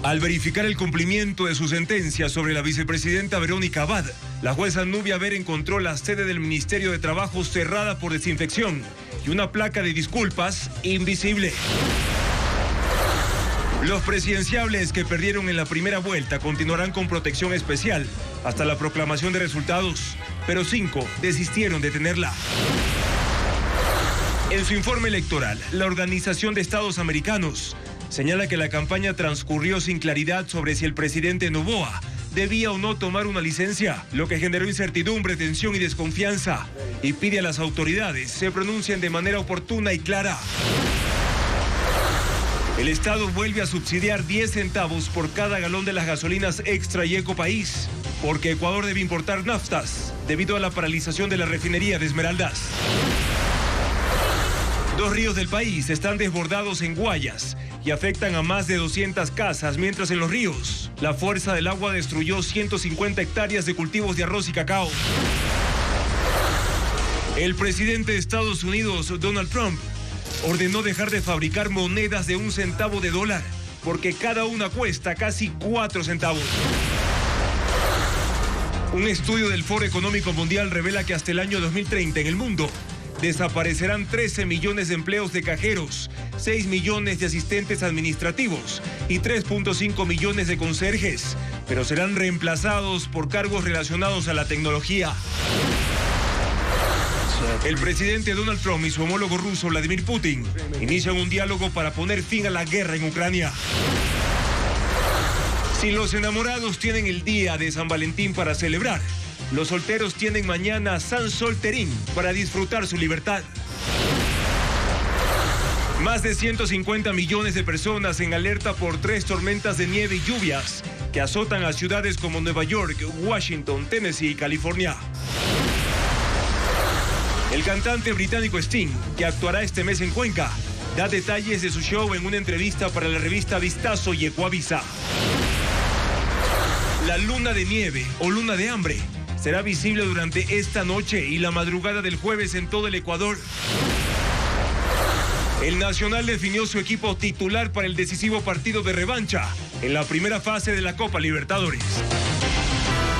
Al verificar el cumplimiento de su sentencia sobre la vicepresidenta Verónica Abad, la jueza Nubia Vera encontró la sede del Ministerio de Trabajo cerrada por desinfección y una placa de disculpas invisible. Los presidenciables que perdieron en la primera vuelta continuarán con protección especial hasta la proclamación de resultados, pero 5 desistieron de tenerla. En su informe electoral, la Organización de Estados Americanos señala que la campaña transcurrió sin claridad sobre si el presidente Noboa debía o no tomar una licencia, lo que generó incertidumbre, tensión y desconfianza, y pide a las autoridades se pronuncien de manera oportuna y clara. El Estado vuelve a subsidiar 10 centavos por cada galón de las gasolinas Extra y Ecopaís, porque Ecuador debe importar naftas debido a la paralización de la refinería de Esmeraldas. 2 ríos del país están desbordados en Guayas y afectan a más de 200 casas, mientras en los ríos la fuerza del agua destruyó 150 hectáreas de cultivos de arroz y cacao. El presidente de Estados Unidos, Donald Trump, ordenó dejar de fabricar monedas de $1 centavo, porque cada una cuesta casi 4 centavos. Un estudio del Foro Económico Mundial revela que hasta el año 2030 en el mundo desaparecerán 13 millones de empleos de cajeros, 6 millones de asistentes administrativos y 3.5 millones de conserjes, pero serán reemplazados por cargos relacionados a la tecnología. El presidente Donald Trump y su homólogo ruso Vladimir Putin inician un diálogo para poner fin a la guerra en Ucrania. Si los enamorados tienen el día de San Valentín para celebrar, los solteros tienen mañana San Solterín para disfrutar su libertad. Más de 150 millones de personas en alerta por 3 tormentas de nieve y lluvias que azotan a ciudades como Nueva York, Washington, Tennessee y California. El cantante británico Sting, que actuará este mes en Cuenca, da detalles de su show en una entrevista para la revista Vistazo y Ecuavisa. La luna de nieve o luna de hambre será visible durante esta noche y la madrugada del jueves en todo el Ecuador. El Nacional definió su equipo titular para el decisivo partido de revancha en la primera fase de la Copa Libertadores.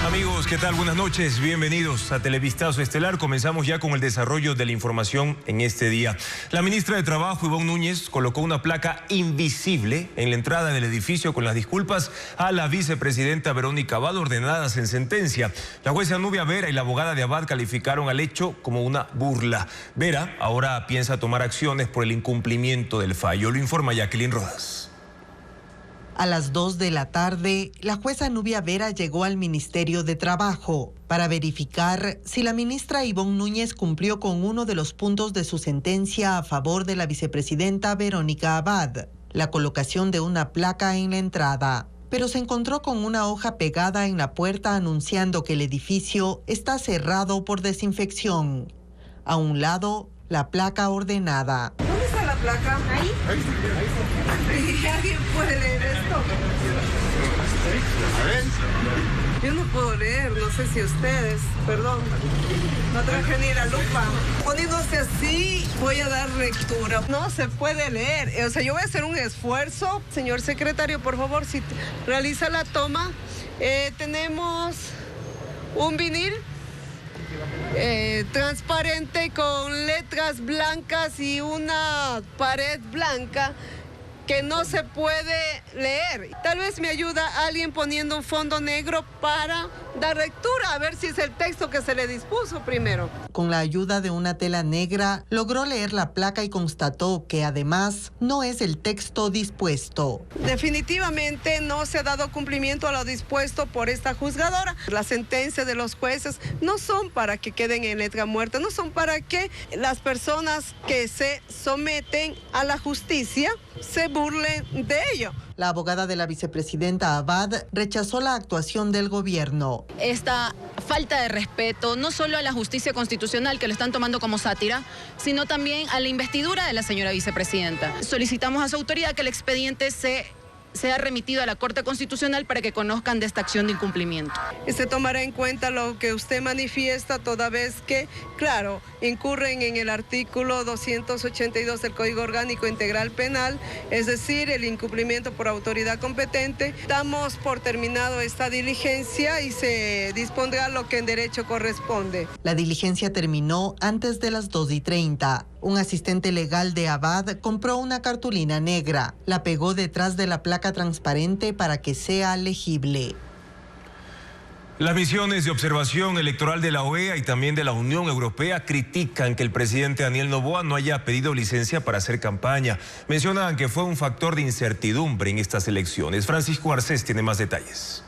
Amigos, ¿qué tal? Buenas noches, bienvenidos a Televistazo Estelar. Comenzamos ya con el desarrollo de la información en este día. La ministra de Trabajo, Ivonne Núñez, colocó una placa invisible en la entrada del edificio con las disculpas a la vicepresidenta Verónica Abad ordenadas en sentencia. La jueza Nubia Vera y la abogada de Abad calificaron al hecho como una burla. Vera ahora piensa tomar acciones por el incumplimiento del fallo. Lo informa Jacqueline Rodas. A las 2 de la tarde, la jueza Nubia Vera llegó al Ministerio de Trabajo para verificar si la ministra Ivonne Núñez cumplió con uno de los puntos de su sentencia a favor de la vicepresidenta Verónica Abad, la colocación de una placa en la entrada. Pero se encontró con una hoja pegada en la puerta anunciando que el edificio está cerrado por desinfección. A un lado, la placa ordenada. ¿Dónde está la placa? Ahí. ¿Alguien puede leer esto? A ver. Yo no puedo leer, no sé si ustedes, perdón. No traje ni la lupa. Poniéndose así, voy a dar lectura. No se puede leer. O sea, yo voy a hacer un esfuerzo. Señor secretario, por favor, si realiza la toma. Tenemos un vinil transparente con letras blancas y una pared blanca que no se puede leer. Tal vez me ayuda alguien poniendo un fondo negro para dar lectura, a ver si es el texto que se le dispuso primero. Con la ayuda de una tela negra, logró leer la placa y constató que además no es el texto dispuesto. Definitivamente no se ha dado cumplimiento a lo dispuesto por esta juzgadora. Las sentencias de los jueces no son para que queden en letra muerta, no son para que las personas que se someten a la justicia se burlen de ello. La abogada de la vicepresidenta Abad rechazó la actuación del gobierno. Esta falta de respeto, no solo a la justicia constitucional, que lo están tomando como sátira, sino también a la investidura de la señora vicepresidenta. Solicitamos a su autoridad que el expediente se sea remitido a la Corte Constitucional para que conozcan de esta acción de incumplimiento. Se tomará en cuenta lo que usted manifiesta, toda vez que, claro, incurren en el artículo 282 del Código Orgánico Integral Penal, es decir, el incumplimiento por autoridad competente. Damos por terminado esta diligencia y se dispondrá lo que en derecho corresponde. La diligencia terminó antes de las 2:30. Un asistente legal de Abad compró una cartulina negra, la pegó detrás de la placa transparente para que sea legible. Las misiones de observación electoral de la OEA y también de la Unión Europea critican que el presidente Daniel Noboa no haya pedido licencia para hacer campaña. Mencionan que fue un factor de incertidumbre en estas elecciones. Francisco Garcés tiene más detalles.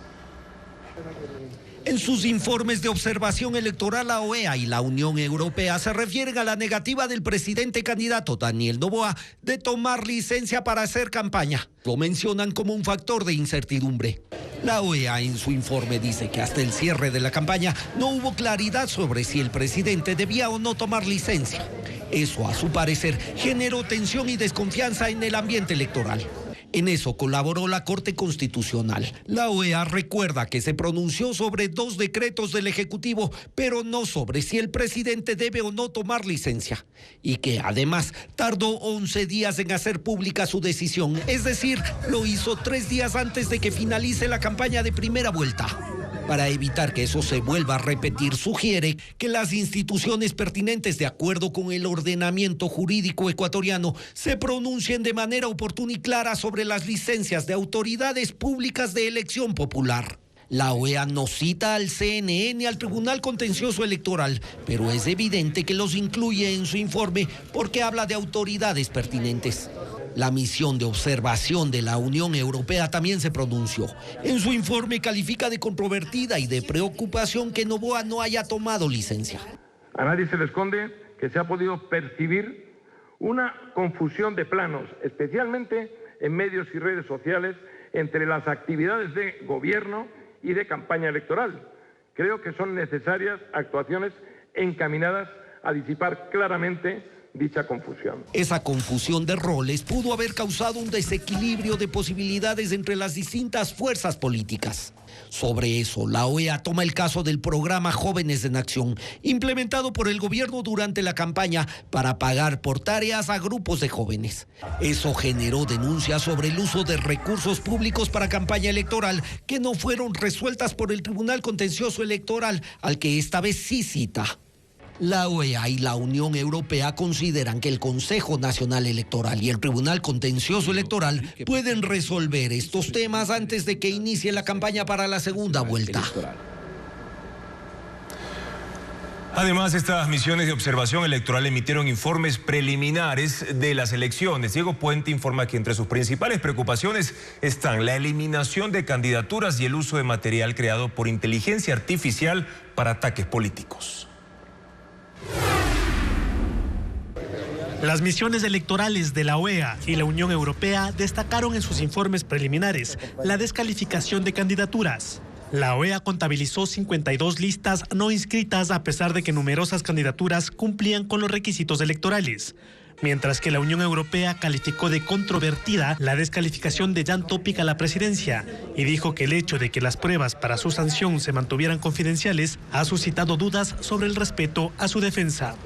En sus informes de observación electoral, la OEA y la Unión Europea se refieren a la negativa del presidente candidato Daniel Noboa de tomar licencia para hacer campaña. Lo mencionan como un factor de incertidumbre. La OEA en su informe dice que hasta el cierre de la campaña no hubo claridad sobre si el presidente debía o no tomar licencia. Eso, a su parecer, generó tensión y desconfianza en el ambiente electoral. En eso colaboró la Corte Constitucional. La OEA recuerda que se pronunció sobre 2 decretos del Ejecutivo, pero no sobre si el presidente debe o no tomar licencia. Y que además tardó 11 días en hacer pública su decisión. Es decir, lo hizo 3 días antes de que finalice la campaña de primera vuelta. Para evitar que eso se vuelva a repetir, sugiere que las instituciones pertinentes, de acuerdo con el ordenamiento jurídico ecuatoriano, se pronuncien de manera oportuna y clara sobre las licencias de autoridades públicas de elección popular. La OEA no cita al CNE ni al Tribunal Contencioso Electoral, pero es evidente que los incluye en su informe porque habla de autoridades pertinentes. La misión de observación de la Unión Europea también se pronunció. En su informe califica de controvertida y de preocupación que Noboa no haya tomado licencia. A nadie se le esconde que se ha podido percibir una confusión de planos, especialmente en medios y redes sociales, entre las actividades de gobierno y de campaña electoral. Creo que son necesarias actuaciones encaminadas a disipar claramente dicha confusión. Esa confusión de roles pudo haber causado un desequilibrio de posibilidades entre las distintas fuerzas políticas. Sobre eso, la OEA toma el caso del programa Jóvenes en Acción, implementado por el gobierno durante la campaña para pagar por tareas a grupos de jóvenes. Eso generó denuncias sobre el uso de recursos públicos para campaña electoral que no fueron resueltas por el Tribunal Contencioso Electoral, al que esta vez sí cita. La OEA y la Unión Europea consideran que el Consejo Nacional Electoral y el Tribunal Contencioso Electoral pueden resolver estos temas antes de que inicie la campaña para la segunda vuelta. Además, estas misiones de observación electoral emitieron informes preliminares de las elecciones. Diego Puente informa que entre sus principales preocupaciones están la eliminación de candidaturas y el uso de material creado por inteligencia artificial para ataques políticos. Las misiones electorales de la OEA y la Unión Europea destacaron en sus informes preliminares la descalificación de candidaturas. La OEA contabilizó 52 listas no inscritas a pesar de que numerosas candidaturas cumplían con los requisitos electorales, mientras que la Unión Europea calificó de controvertida la descalificación de Jan Topic a la presidencia y dijo que el hecho de que las pruebas para su sanción se mantuvieran confidenciales ha suscitado dudas sobre el respeto a su defensa.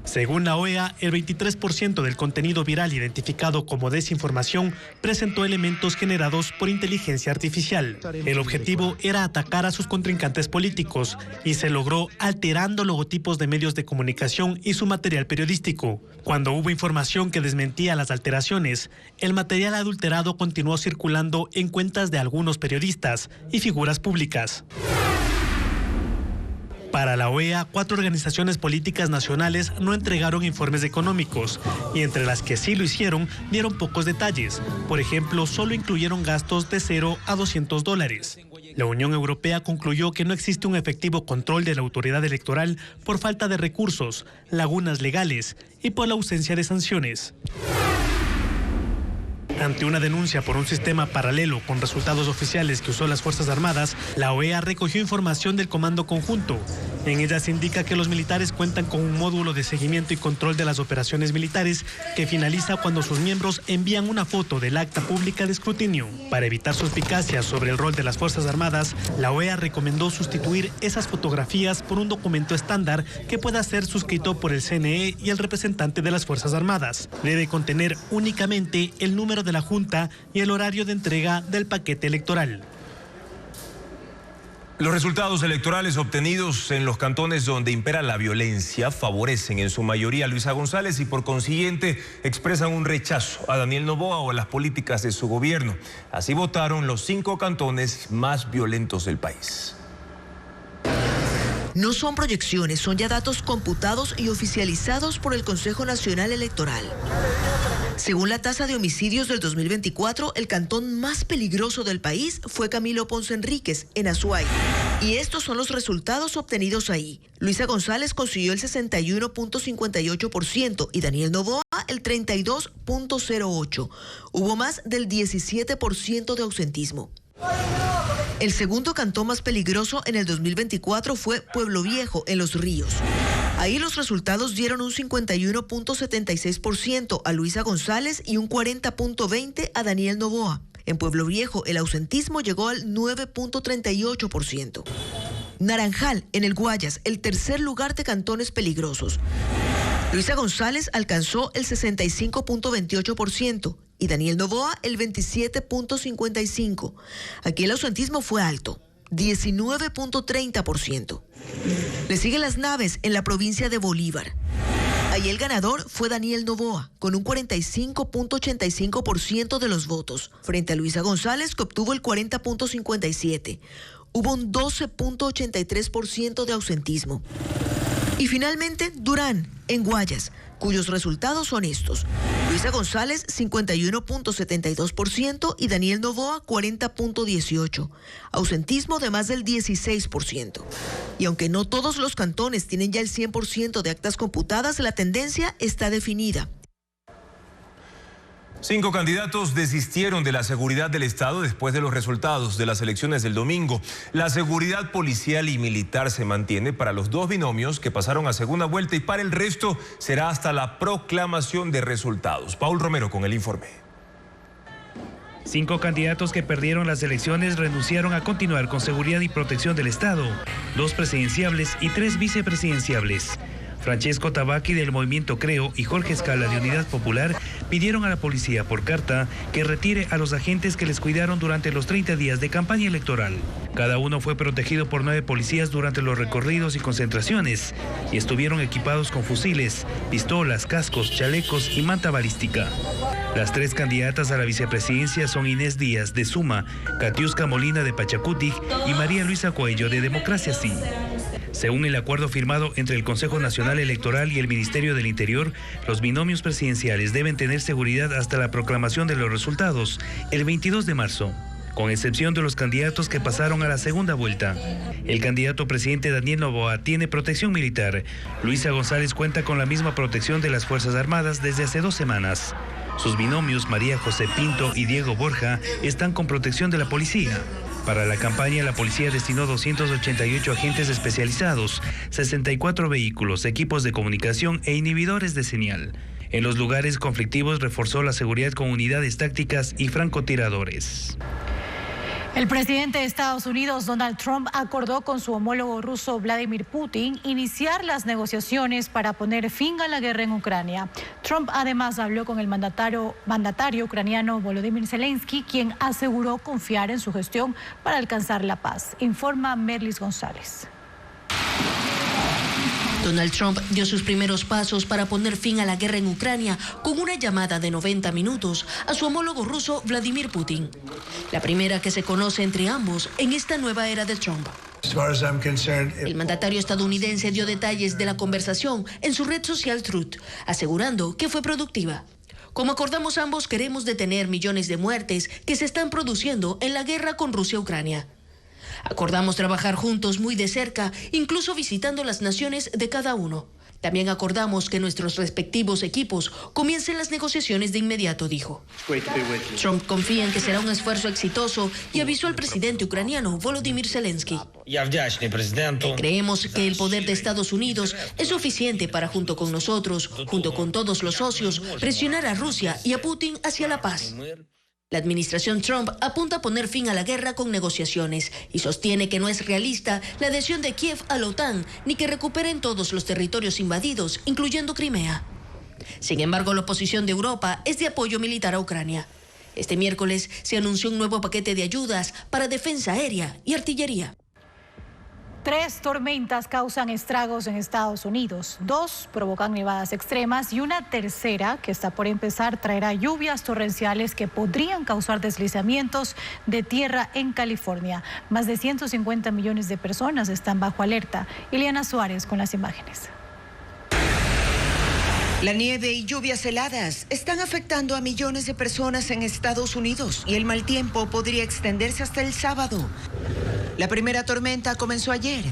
Según la OEA, el 23% del contenido viral identificado como desinformación presentó elementos generados por inteligencia artificial. El objetivo era atacar a sus contrincantes políticos y se logró alterando logotipos de medios de comunicación y su material periodístico. Cuando hubo información que desmentía las alteraciones, el material adulterado continuó circulando en cuentas de algunos periodistas y figuras públicas. Para la OEA, 4 organizaciones políticas nacionales no entregaron informes económicos y entre las que sí lo hicieron dieron pocos detalles. Por ejemplo, solo incluyeron gastos de $0 a $200. La Unión Europea concluyó que no existe un efectivo control de la autoridad electoral por falta de recursos, lagunas legales y por la ausencia de sanciones. Ante una denuncia por un sistema paralelo con resultados oficiales que usó las Fuerzas Armadas, la OEA recogió información del Comando Conjunto En ella se indica que los militares cuentan con un módulo de seguimiento y control de las operaciones militares que finaliza cuando sus miembros envían una foto del acta pública de escrutinio. Para evitar suspicacias sobre el rol de las Fuerzas Armadas, la OEA recomendó sustituir esas fotografías por un documento estándar que pueda ser suscrito por el CNE y el representante de las Fuerzas Armadas. Debe contener únicamente el número de la Junta y el horario de entrega del paquete electoral. Los resultados electorales obtenidos en los cantones donde impera la violencia favorecen en su mayoría a Luisa González y por consiguiente expresan un rechazo a Daniel Noboa o a las políticas de su gobierno. Así votaron los 5 cantones más violentos del país. No son proyecciones, son ya datos computados y oficializados por el Consejo Nacional Electoral. Según la tasa de homicidios del 2024, el cantón más peligroso del país fue Camilo Ponce Enríquez, en Azuay. Y estos son los resultados obtenidos ahí. Luisa González consiguió el 61.58% y Daniel Noboa el 32.08%. Hubo más del 17% de ausentismo. El segundo cantón más peligroso en el 2024 fue Pueblo Viejo, en Los Ríos. Ahí los resultados dieron un 51.76% a Luisa González y un 40.20% a Daniel Noboa. En Pueblo Viejo, el ausentismo llegó al 9.38%. Naranjal, en el Guayas, el tercer lugar de cantones peligrosos. Luisa González alcanzó el 65.28% y Daniel Noboa el 27.55%. Aquí el ausentismo fue alto, 19.30%. Le siguen Las Naves, en la provincia de Bolívar. Ahí el ganador fue Daniel Noboa, con un 45.85% de los votos, frente a Luisa González, que obtuvo el 40.57%. Hubo un 12.83% de ausentismo. Y finalmente, Durán, en Guayas, cuyos resultados son estos. Luisa González, 51.72% y Daniel Noboa, 40.18%. Ausentismo de más del 16%. Y aunque no todos los cantones tienen ya el 100% de actas computadas, la tendencia está definida. 5 candidatos desistieron de la seguridad del Estado después de los resultados de las elecciones del domingo. La seguridad policial y militar se mantiene para los 2 binomios que pasaron a segunda vuelta y para el resto será hasta la proclamación de resultados. Paul Romero con el informe. 5 candidatos que perdieron las elecciones renunciaron a continuar con seguridad y protección del Estado, 2 presidenciables y 3 vicepresidenciables. Francesco Tabaqui del Movimiento Creo y Jorge Escala de Unidad Popular pidieron a la policía por carta que retire a los agentes que les cuidaron durante los 30 días de campaña electoral. Cada uno fue protegido por 9 policías durante los recorridos y concentraciones y estuvieron equipados con fusiles, pistolas, cascos, chalecos y manta balística. Las 3 candidatas a la vicepresidencia son Inés Díaz de Suma, Katiuska Molina de Pachacutic y María Luisa Coello de Democracia Sí. Según el acuerdo firmado entre el Consejo Nacional Electoral y el Ministerio del Interior, los binomios presidenciales deben tener seguridad hasta la proclamación de los resultados, el 22 de marzo, con excepción de los candidatos que pasaron a la segunda vuelta. El candidato presidente Daniel Noboa tiene protección militar. Luisa González cuenta con la misma protección de las Fuerzas Armadas desde hace 2 semanas. Sus binomios, María José Pinto y Diego Borja, están con protección de la policía. Para la campaña, la policía destinó 288 agentes especializados, 64 vehículos, equipos de comunicación e inhibidores de señal. En los lugares conflictivos reforzó la seguridad con unidades tácticas y francotiradores. El presidente de Estados Unidos, Donald Trump, acordó con su homólogo ruso Vladimir Putin iniciar las negociaciones para poner fin a la guerra en Ucrania. Trump además habló con el mandatario ucraniano Volodymyr Zelensky, quien aseguró confiar en su gestión para alcanzar la paz. Informa Merlis González. Donald Trump dio sus primeros pasos para poner fin a la guerra en Ucrania con una llamada de 90 minutos a su homólogo ruso Vladimir Putin. La primera que se conoce entre ambos en esta nueva era de Trump. El mandatario estadounidense dio detalles de la conversación en su red social Truth, asegurando que fue productiva. Como acordamos ambos, queremos detener millones de muertes que se están produciendo en la guerra con Rusia-Ucrania. Acordamos trabajar juntos muy de cerca, incluso visitando las naciones de cada uno. También acordamos que nuestros respectivos equipos comiencen las negociaciones de inmediato, dijo. Trump confía en que será un esfuerzo exitoso y avisó al presidente ucraniano Volodymyr Zelensky. Creemos que el poder de Estados Unidos es suficiente para, junto con nosotros, junto con todos los socios, presionar a Rusia y a Putin hacia la paz. La administración Trump apunta a poner fin a la guerra con negociaciones y sostiene que no es realista la adhesión de Kiev a la OTAN ni que recuperen todos los territorios invadidos, incluyendo Crimea. Sin embargo, la oposición de Europa es de apoyo militar a Ucrania. Este miércoles se anunció un nuevo paquete de ayudas para defensa aérea y artillería. 3 tormentas causan estragos en Estados Unidos, 2 provocan nevadas extremas y una tercera, que está por empezar, traerá lluvias torrenciales que podrían causar deslizamientos de tierra en California. Más de 150 millones de personas están bajo alerta. Ileana Suárez con las imágenes. La nieve y lluvias heladas están afectando a millones de personas en Estados Unidos y el mal tiempo podría extenderse hasta el sábado. La primera tormenta comenzó ayer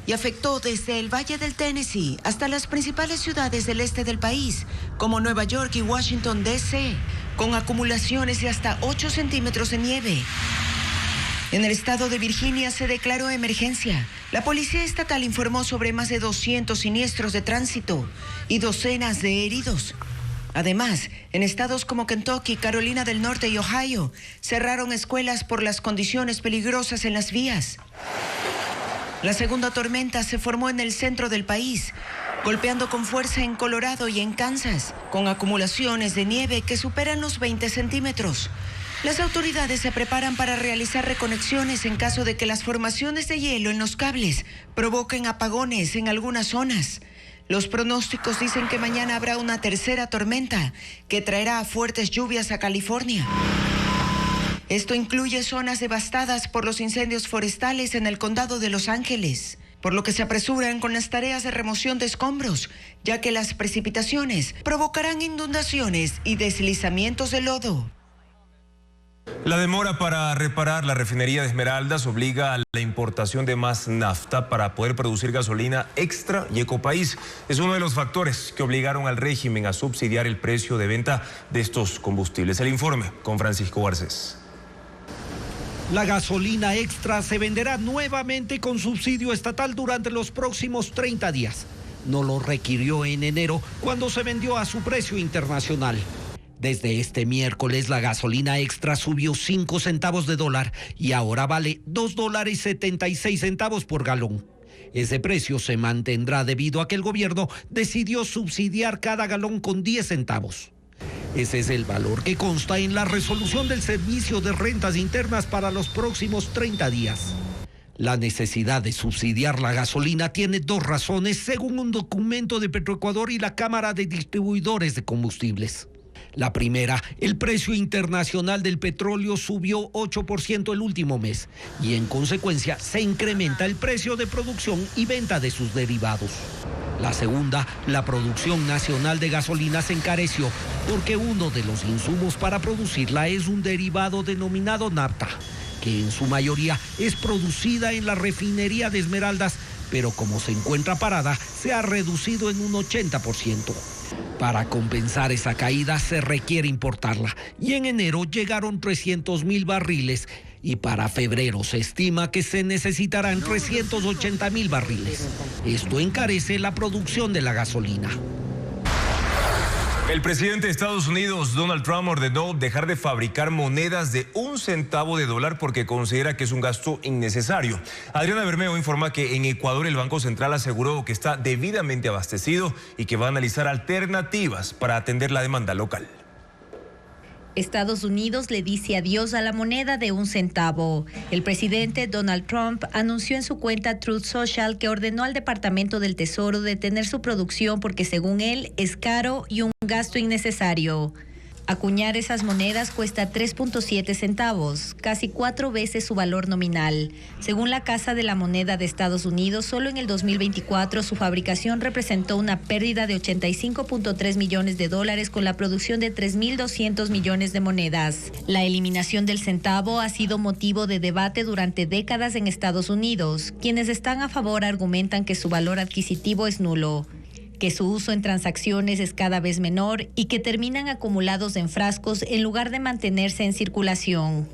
y afectó desde el Valle del Tennessee hasta las principales ciudades del este del país, como Nueva York y Washington, D.C., con acumulaciones de hasta 8 centímetros de nieve. En el estado de Virginia se declaró emergencia. La policía estatal informó sobre más de 200 siniestros de tránsito y docenas de heridos. Además, en estados como Kentucky, Carolina del Norte y Ohio, cerraron escuelas por las condiciones peligrosas en las vías. La segunda tormenta se formó en el centro del país, golpeando con fuerza en Colorado y en Kansas, con acumulaciones de nieve que superan los 20 centímetros. Las autoridades se preparan para realizar reconexiones en caso de que las formaciones de hielo en los cables provoquen apagones en algunas zonas. Los pronósticos dicen que mañana habrá una tercera tormenta que traerá fuertes lluvias a California. Esto incluye zonas devastadas por los incendios forestales en el condado de Los Ángeles, por lo que se apresuran con las tareas de remoción de escombros, ya que las precipitaciones provocarán inundaciones y deslizamientos de lodo. La demora para reparar la refinería de Esmeraldas obliga a la importación de más nafta para poder producir gasolina extra y ecopaís. Es uno de los factores que obligaron al régimen a subsidiar el precio de venta de estos combustibles. El informe con Francisco Garcés. La gasolina extra se venderá nuevamente con subsidio estatal durante los próximos 30 días. No lo requirió en enero cuando se vendió a su precio internacional. Desde este miércoles la gasolina extra subió 5 centavos de dólar y ahora vale $2.76 por galón. Ese precio se mantendrá debido a que el gobierno decidió subsidiar cada galón con 10 centavos. Ese es el valor que consta en la resolución del Servicio de Rentas Internas para los próximos 30 días. La necesidad de subsidiar la gasolina tiene 2 razones, según un documento de Petroecuador y la Cámara de Distribuidores de Combustibles. La primera, el precio internacional del petróleo subió 8% el último mes y en consecuencia se incrementa el precio de producción y venta de sus derivados. La segunda, la producción nacional de gasolina se encareció porque uno de los insumos para producirla es un derivado denominado nafta, que en su mayoría es producida en la refinería de Esmeraldas, pero como se encuentra parada, se ha reducido en un 80%. Para compensar esa caída se requiere importarla y en enero llegaron 300,000 barriles y para febrero se estima que se necesitarán 380,000 barriles. Esto encarece la producción de la gasolina. El presidente de Estados Unidos, Donald Trump, ordenó dejar de fabricar monedas de $1 centavo porque considera que es un gasto innecesario. Adriana Bermeo informa que en Ecuador el Banco Central aseguró que está debidamente abastecido y que va a analizar alternativas para atender la demanda local. Estados Unidos le dice adiós a la moneda de $1 centavo. El presidente Donald Trump anunció en su cuenta Truth Social que ordenó al Departamento del Tesoro detener su producción porque según él es caro y un gasto innecesario. Acuñar esas monedas cuesta 3.7 centavos, casi 4 veces su valor nominal. Según la Casa de la Moneda de Estados Unidos, solo en el 2024 su fabricación representó una pérdida de $85.3 millones con la producción de 3.200 millones de monedas. La eliminación del centavo ha sido motivo de debate durante décadas en Estados Unidos. Quienes están a favor argumentan que su valor adquisitivo es nulo. que su uso en transacciones es cada vez menor y que terminan acumulados en frascos en lugar de mantenerse en circulación.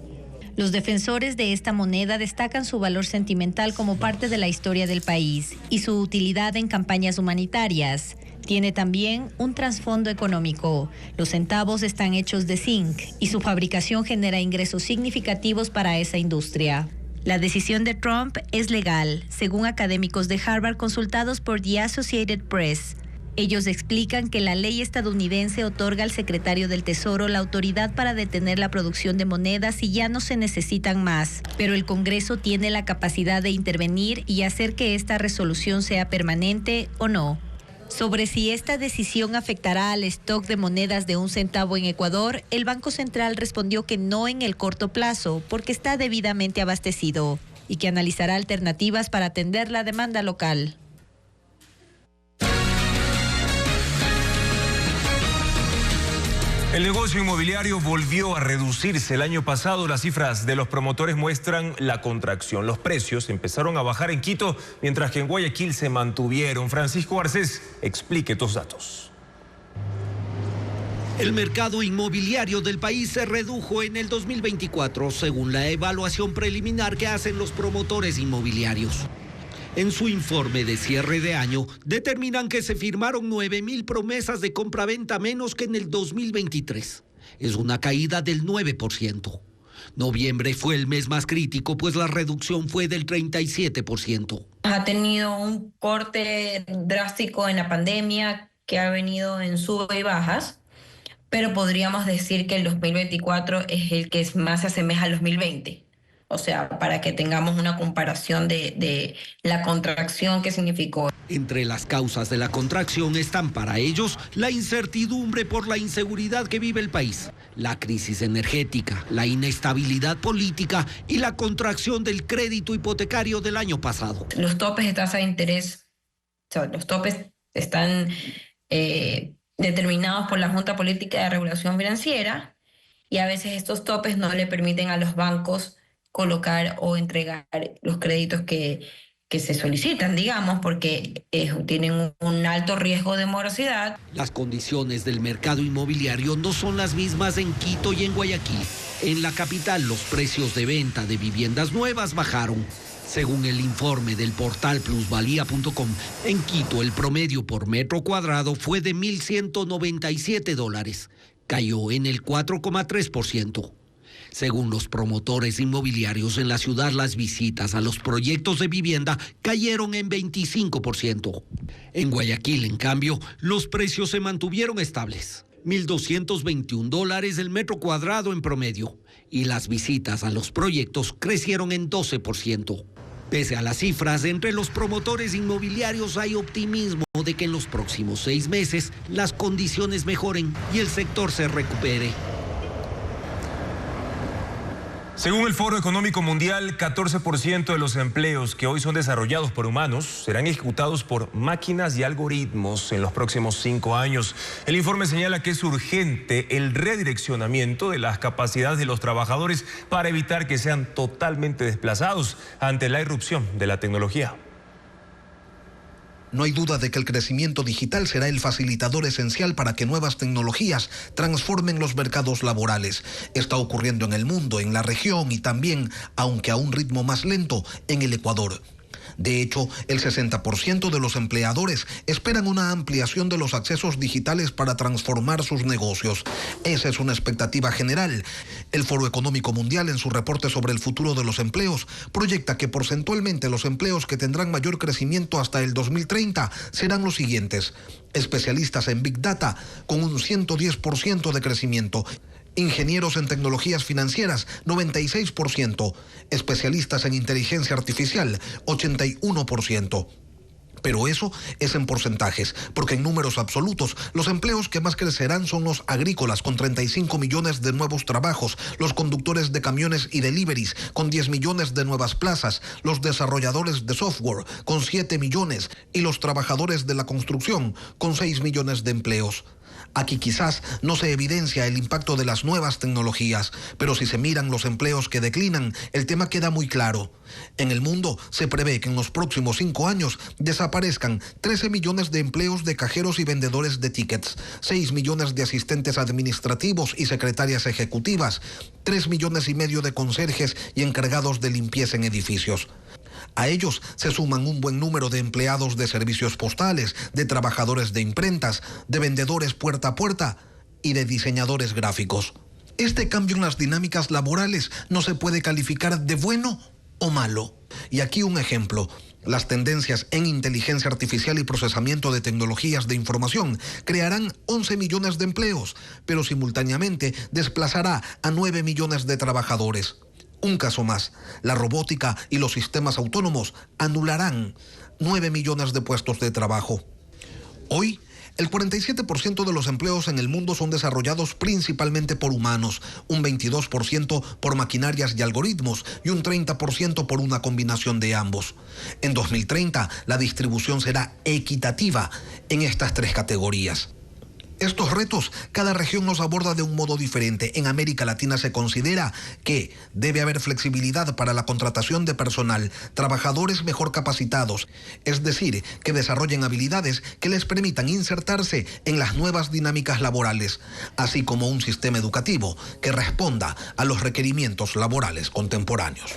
Los defensores de esta moneda destacan su valor sentimental como parte de la historia del país y su utilidad en campañas humanitarias. Tiene también un trasfondo económico. Los centavos están hechos de zinc y su fabricación genera ingresos significativos para esa industria. La decisión de Trump es legal, según académicos de Harvard consultados por The Associated Press. Ellos explican que la ley estadounidense otorga al secretario del Tesoro la autoridad para detener la producción de monedas si ya no se necesitan más, pero el Congreso tiene la capacidad de intervenir y hacer que esta resolución sea permanente o no. Sobre si esta decisión afectará al stock de monedas de 1 centavo en Ecuador, el Banco Central respondió que no en el corto plazo, porque está debidamente abastecido, y que analizará alternativas para atender la demanda local. El negocio inmobiliario volvió a reducirse el año pasado. Las cifras de los promotores muestran la contracción. Los precios empezaron a bajar en Quito, mientras que en Guayaquil se mantuvieron. Francisco Garcés, explique estos datos. El mercado inmobiliario del país se redujo en el 2024, según la evaluación preliminar que hacen los promotores inmobiliarios. En su informe de cierre de año, determinan que se firmaron 9.000 promesas de compraventa menos que en el 2023. Es una caída del 9%. Noviembre fue el mes más crítico, pues la reducción fue del 37%. Ha tenido un corte drástico en la pandemia que ha venido en subas y bajas, pero podríamos decir que el 2024 es el que más se asemeja al 2020. O sea, para que tengamos una comparación de la contracción que significó. Entre las causas de la contracción están para ellos la incertidumbre por la inseguridad que vive el país, la crisis energética, la inestabilidad política y la contracción del crédito hipotecario del año pasado. Los topes de tasa de interés, o sea, los topes están determinados por la Junta Política de Regulación Financiera y a veces estos topes no le permiten a los bancos colocar o entregar los créditos que se solicitan, digamos, porque tienen un alto riesgo de morosidad. Las condiciones del mercado inmobiliario no son las mismas en Quito y en Guayaquil. En la capital, los precios de venta de viviendas nuevas bajaron. Según el informe del portal plusvalía.com, en Quito el promedio por metro cuadrado fue de $1,197. Cayó en el 4,3%. Según los promotores inmobiliarios en la ciudad, las visitas a los proyectos de vivienda cayeron en 25%. En Guayaquil, en cambio, los precios se mantuvieron estables. $1,221 el metro cuadrado en promedio. Y las visitas a los proyectos crecieron en 12%. Pese a las cifras, entre los promotores inmobiliarios hay optimismo de que en los próximos 6 meses las condiciones mejoren y el sector se recupere. Según el Foro Económico Mundial, 14% de los empleos que hoy son desarrollados por humanos serán ejecutados por máquinas y algoritmos en los próximos 5 años. El informe señala que es urgente el redireccionamiento de las capacidades de los trabajadores para evitar que sean totalmente desplazados ante la irrupción de la tecnología. No hay duda de que el crecimiento digital será el facilitador esencial para que nuevas tecnologías transformen los mercados laborales. Está ocurriendo en el mundo, en la región y también, aunque a un ritmo más lento, en el Ecuador. De hecho, el 60% de los empleadores esperan una ampliación de los accesos digitales para transformar sus negocios. Esa es una expectativa general. El Foro Económico Mundial, en su reporte sobre el futuro de los empleos, proyecta que porcentualmente los empleos que tendrán mayor crecimiento hasta el 2030 serán los siguientes: especialistas en Big Data, con un 110% de crecimiento; ingenieros en tecnologías financieras, 96%. Especialistas en inteligencia artificial, 81%. Pero eso es en porcentajes, porque en números absolutos, los empleos que más crecerán son los agrícolas, con 35 millones de nuevos trabajos, los conductores de camiones y deliveries, con 10 millones de nuevas plazas, los desarrolladores de software, con 7 millones, y los trabajadores de la construcción, con 6 millones de empleos. Aquí quizás no se evidencia el impacto de las nuevas tecnologías, pero si se miran los empleos que declinan, el tema queda muy claro. En el mundo se prevé que en los próximos 5 años desaparezcan 13 millones de empleos de cajeros y vendedores de tickets, 6 millones de asistentes administrativos y secretarias ejecutivas, 3,5 millones de conserjes y encargados de limpieza en edificios. A ellos se suman un buen número de empleados de servicios postales, de trabajadores de imprentas, de vendedores puerta a puerta y de diseñadores gráficos. Este cambio en las dinámicas laborales no se puede calificar de bueno o malo. Y aquí un ejemplo. Las tendencias en inteligencia artificial y procesamiento de tecnologías de información crearán 11 millones de empleos, pero simultáneamente desplazará a 9 millones de trabajadores. Un caso más, la robótica y los sistemas autónomos anularán 9 millones de puestos de trabajo. Hoy, el 47% de los empleos en el mundo son desarrollados principalmente por humanos, un 22% por maquinarias y algoritmos y un 30% por una combinación de ambos. En 2030, la distribución será equitativa en estas 3 categorías. Estos retos, cada región los aborda de un modo diferente. En América Latina se considera que debe haber flexibilidad para la contratación de personal, trabajadores mejor capacitados, es decir, que desarrollen habilidades que les permitan insertarse en las nuevas dinámicas laborales, así como un sistema educativo que responda a los requerimientos laborales contemporáneos.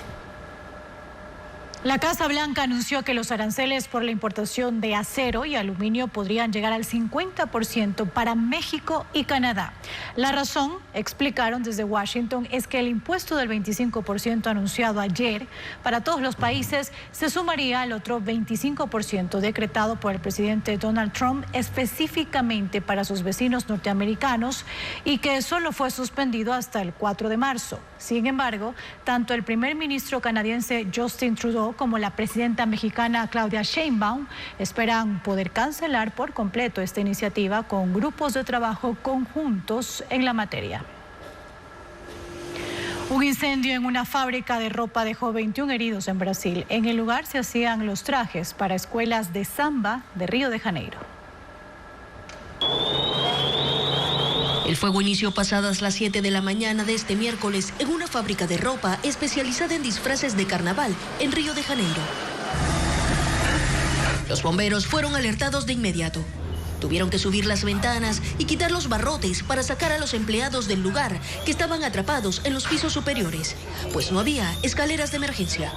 La Casa Blanca anunció que los aranceles por la importación de acero y aluminio podrían llegar al 50% para México y Canadá. La razón, explicaron desde Washington, es que el impuesto del 25% anunciado ayer para todos los países se sumaría al otro 25% decretado por el presidente Donald Trump específicamente para sus vecinos norteamericanos y que solo fue suspendido hasta el 4 de marzo. Sin embargo, tanto el primer ministro canadiense Justin Trudeau como la presidenta mexicana Claudia Sheinbaum esperan poder cancelar por completo esta iniciativa con grupos de trabajo conjuntos en la materia. Un incendio en una fábrica de ropa dejó 21 heridos en Brasil. En el lugar se hacían los trajes para escuelas de samba de Río de Janeiro. El fuego inició pasadas las 7 de la mañana de este miércoles en una fábrica de ropa especializada en disfraces de carnaval en Río de Janeiro. Los bomberos fueron alertados de inmediato. Tuvieron que subir las ventanas y quitar los barrotes para sacar a los empleados del lugar que estaban atrapados en los pisos superiores, pues no había escaleras de emergencia.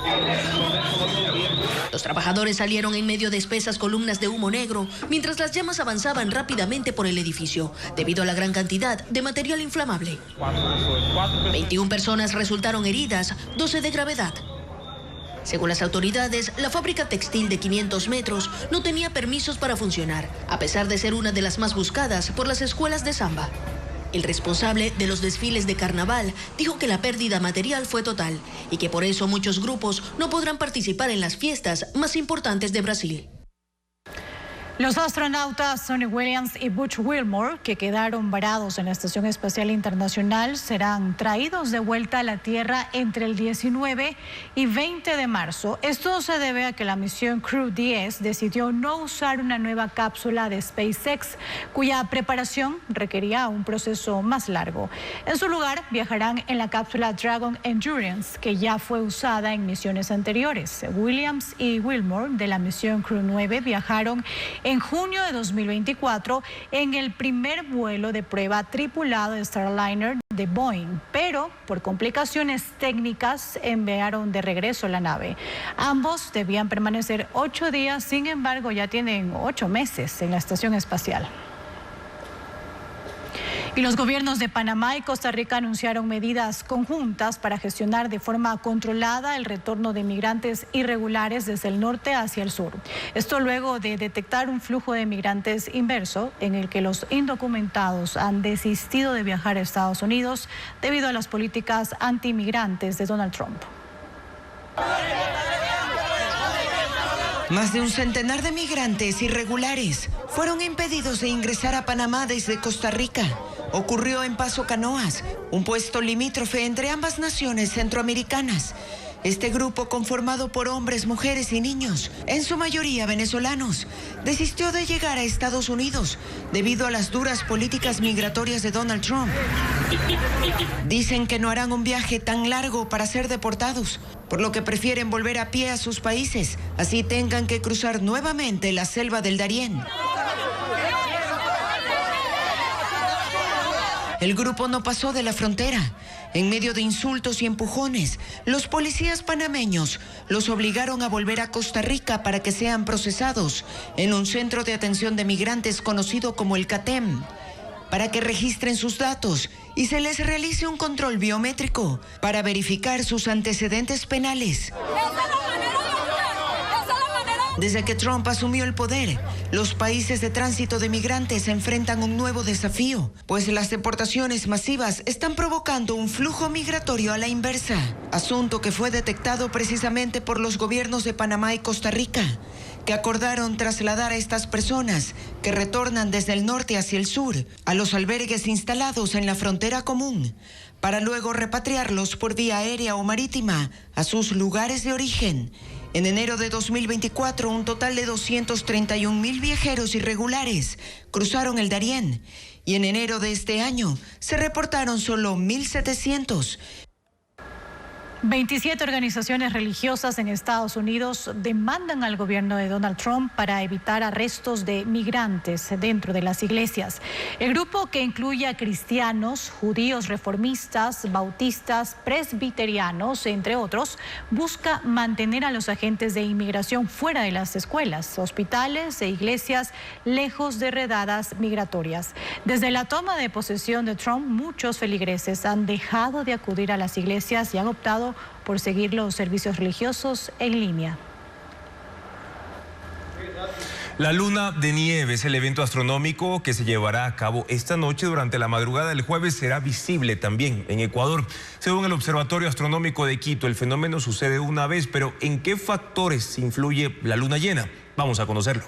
Los trabajadores salieron en medio de espesas columnas de humo negro mientras las llamas avanzaban rápidamente por el edificio debido a la gran cantidad de material inflamable. 21 personas resultaron heridas, 12 de gravedad. Según las autoridades, la fábrica textil de 500 metros no tenía permisos para funcionar, a pesar de ser una de las más buscadas por las escuelas de samba. El responsable de los desfiles de carnaval dijo que la pérdida material fue total y que por eso muchos grupos no podrán participar en las fiestas más importantes de Brasil. Los astronautas Suni Williams y Butch Wilmore, que quedaron varados en la Estación Espacial Internacional, serán traídos de vuelta a la Tierra entre el 19 y 20 de marzo. Esto se debe a que la misión Crew 10 decidió no usar una nueva cápsula de SpaceX, cuya preparación requería un proceso más largo. En su lugar, viajarán en la cápsula Dragon Endurance, que ya fue usada en misiones anteriores. Williams y Wilmore, de la misión Crew 9, viajaron en junio de 2024 en el primer vuelo de prueba tripulado de Starliner de Boeing, pero por complicaciones técnicas enviaron de regreso la nave. Ambos debían permanecer 8 días, sin embargo ya tienen 8 meses en la estación espacial. Y los gobiernos de Panamá y Costa Rica anunciaron medidas conjuntas para gestionar de forma controlada el retorno de migrantes irregulares desde el norte hacia el sur. Esto luego de detectar un flujo de migrantes inverso en el que los indocumentados han desistido de viajar a Estados Unidos debido a las políticas antimigrantes de Donald Trump. Más de un centenar de migrantes irregulares fueron impedidos de ingresar a Panamá desde Costa Rica. Ocurrió en Paso Canoas, un puesto limítrofe entre ambas naciones centroamericanas. Este grupo, conformado por hombres, mujeres y niños, en su mayoría venezolanos, desistió de llegar a Estados Unidos debido a las duras políticas migratorias de Donald Trump. Dicen que no harán un viaje tan largo para ser deportados, por lo que prefieren volver a pie a sus países, así tengan que cruzar nuevamente la selva del Darién. El grupo no pasó de la frontera. En medio de insultos y empujones, los policías panameños los obligaron a volver a Costa Rica para que sean procesados en un centro de atención de migrantes conocido como el CATEM, para que registren sus datos y se les realice un control biométrico para verificar sus antecedentes penales. Desde que Trump asumió el poder, los países de tránsito de migrantes enfrentan un nuevo desafío, pues las deportaciones masivas están provocando un flujo migratorio a la inversa, asunto que fue detectado precisamente por los gobiernos de Panamá y Costa Rica, que acordaron trasladar a estas personas que retornan desde el norte hacia el sur a los albergues instalados en la frontera común, para luego repatriarlos por vía aérea o marítima a sus lugares de origen. En enero de 2024, un total de 231,000 viajeros irregulares cruzaron el Darién y en enero de este año se reportaron solo 1,700. 27 organizaciones religiosas en Estados Unidos demandan al gobierno de Donald Trump para evitar arrestos de migrantes dentro de las iglesias. El grupo, que incluye a cristianos, judíos reformistas, bautistas, presbiterianos, entre otros, busca mantener a los agentes de inmigración fuera de las escuelas, hospitales e iglesias, lejos de redadas migratorias. Desde la toma de posesión de Trump, muchos feligreses han dejado de acudir a las iglesias y han optado por seguir los servicios religiosos en línea. La luna de nieve es el evento astronómico que se llevará a cabo esta noche. Durante la madrugada del jueves será visible también en Ecuador. Según el Observatorio Astronómico de Quito, el fenómeno sucede una vez, pero ¿en qué factores influye la luna llena? Vamos a conocerlo.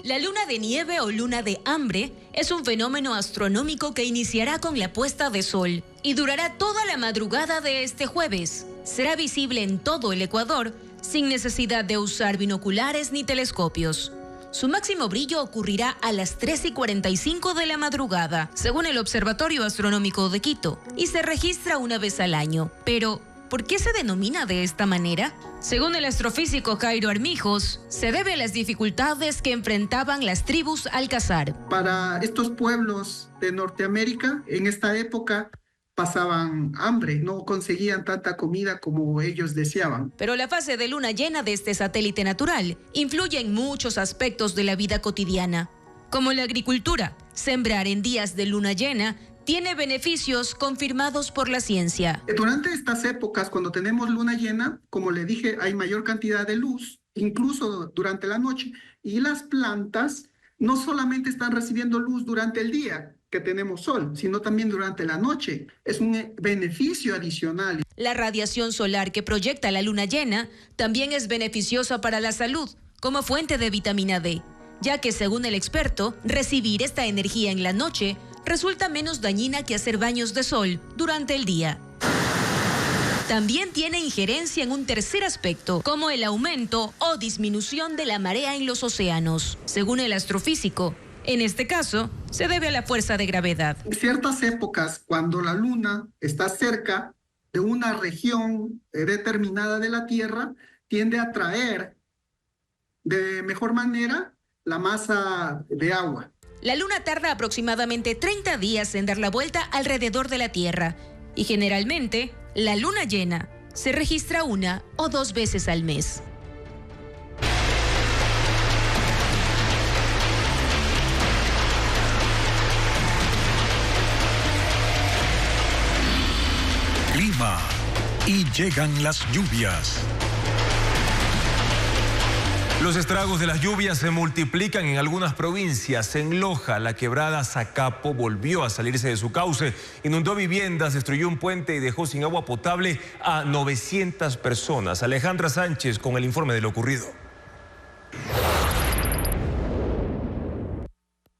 La luna de nieve o luna de hambre es un fenómeno astronómico que iniciará con la puesta de sol y durará toda la madrugada de este jueves. Será visible en todo el Ecuador sin necesidad de usar binoculares ni telescopios. Su máximo brillo ocurrirá a las 3:45 de la madrugada, según el Observatorio Astronómico de Quito, y se registra una vez al año. Pero, ¿por qué se denomina de esta manera? Según el astrofísico Jairo Armijos, se debe a las dificultades que enfrentaban las tribus al cazar. Para estos pueblos de Norteamérica, en esta época pasaban hambre, no conseguían tanta comida como ellos deseaban. Pero la fase de luna llena de este satélite natural influye en muchos aspectos de la vida cotidiana, como la agricultura. Sembrar en días de luna llena tiene beneficios confirmados por la ciencia. Durante estas épocas, cuando tenemos luna llena, como le dije, hay mayor cantidad de luz, incluso durante la noche, y las plantas no solamente están recibiendo luz durante el día, que tenemos sol, sino también durante la noche. Es un beneficio adicional. La radiación solar que proyecta la luna llena también es beneficiosa para la salud, como fuente de vitamina D, ya que según el experto, recibir esta energía en la noche resulta menos dañina que hacer baños de sol durante el día. También tiene injerencia en un tercer aspecto, como el aumento o disminución de la marea en los océanos, según el astrofísico. En este caso, se debe a la fuerza de gravedad. En ciertas épocas, cuando la luna está cerca de una región determinada de la Tierra, tiende a atraer de mejor manera la masa de agua. La luna tarda aproximadamente 30 días en dar la vuelta alrededor de la Tierra y generalmente la luna llena se registra 1 o 2 veces al mes. Clima y llegan las lluvias. Los estragos de las lluvias se multiplican en algunas provincias. En Loja, la quebrada Zacapo volvió a salirse de su cauce, inundó viviendas, destruyó un puente y dejó sin agua potable a 900 personas. Alejandra Sánchez con el informe de lo ocurrido.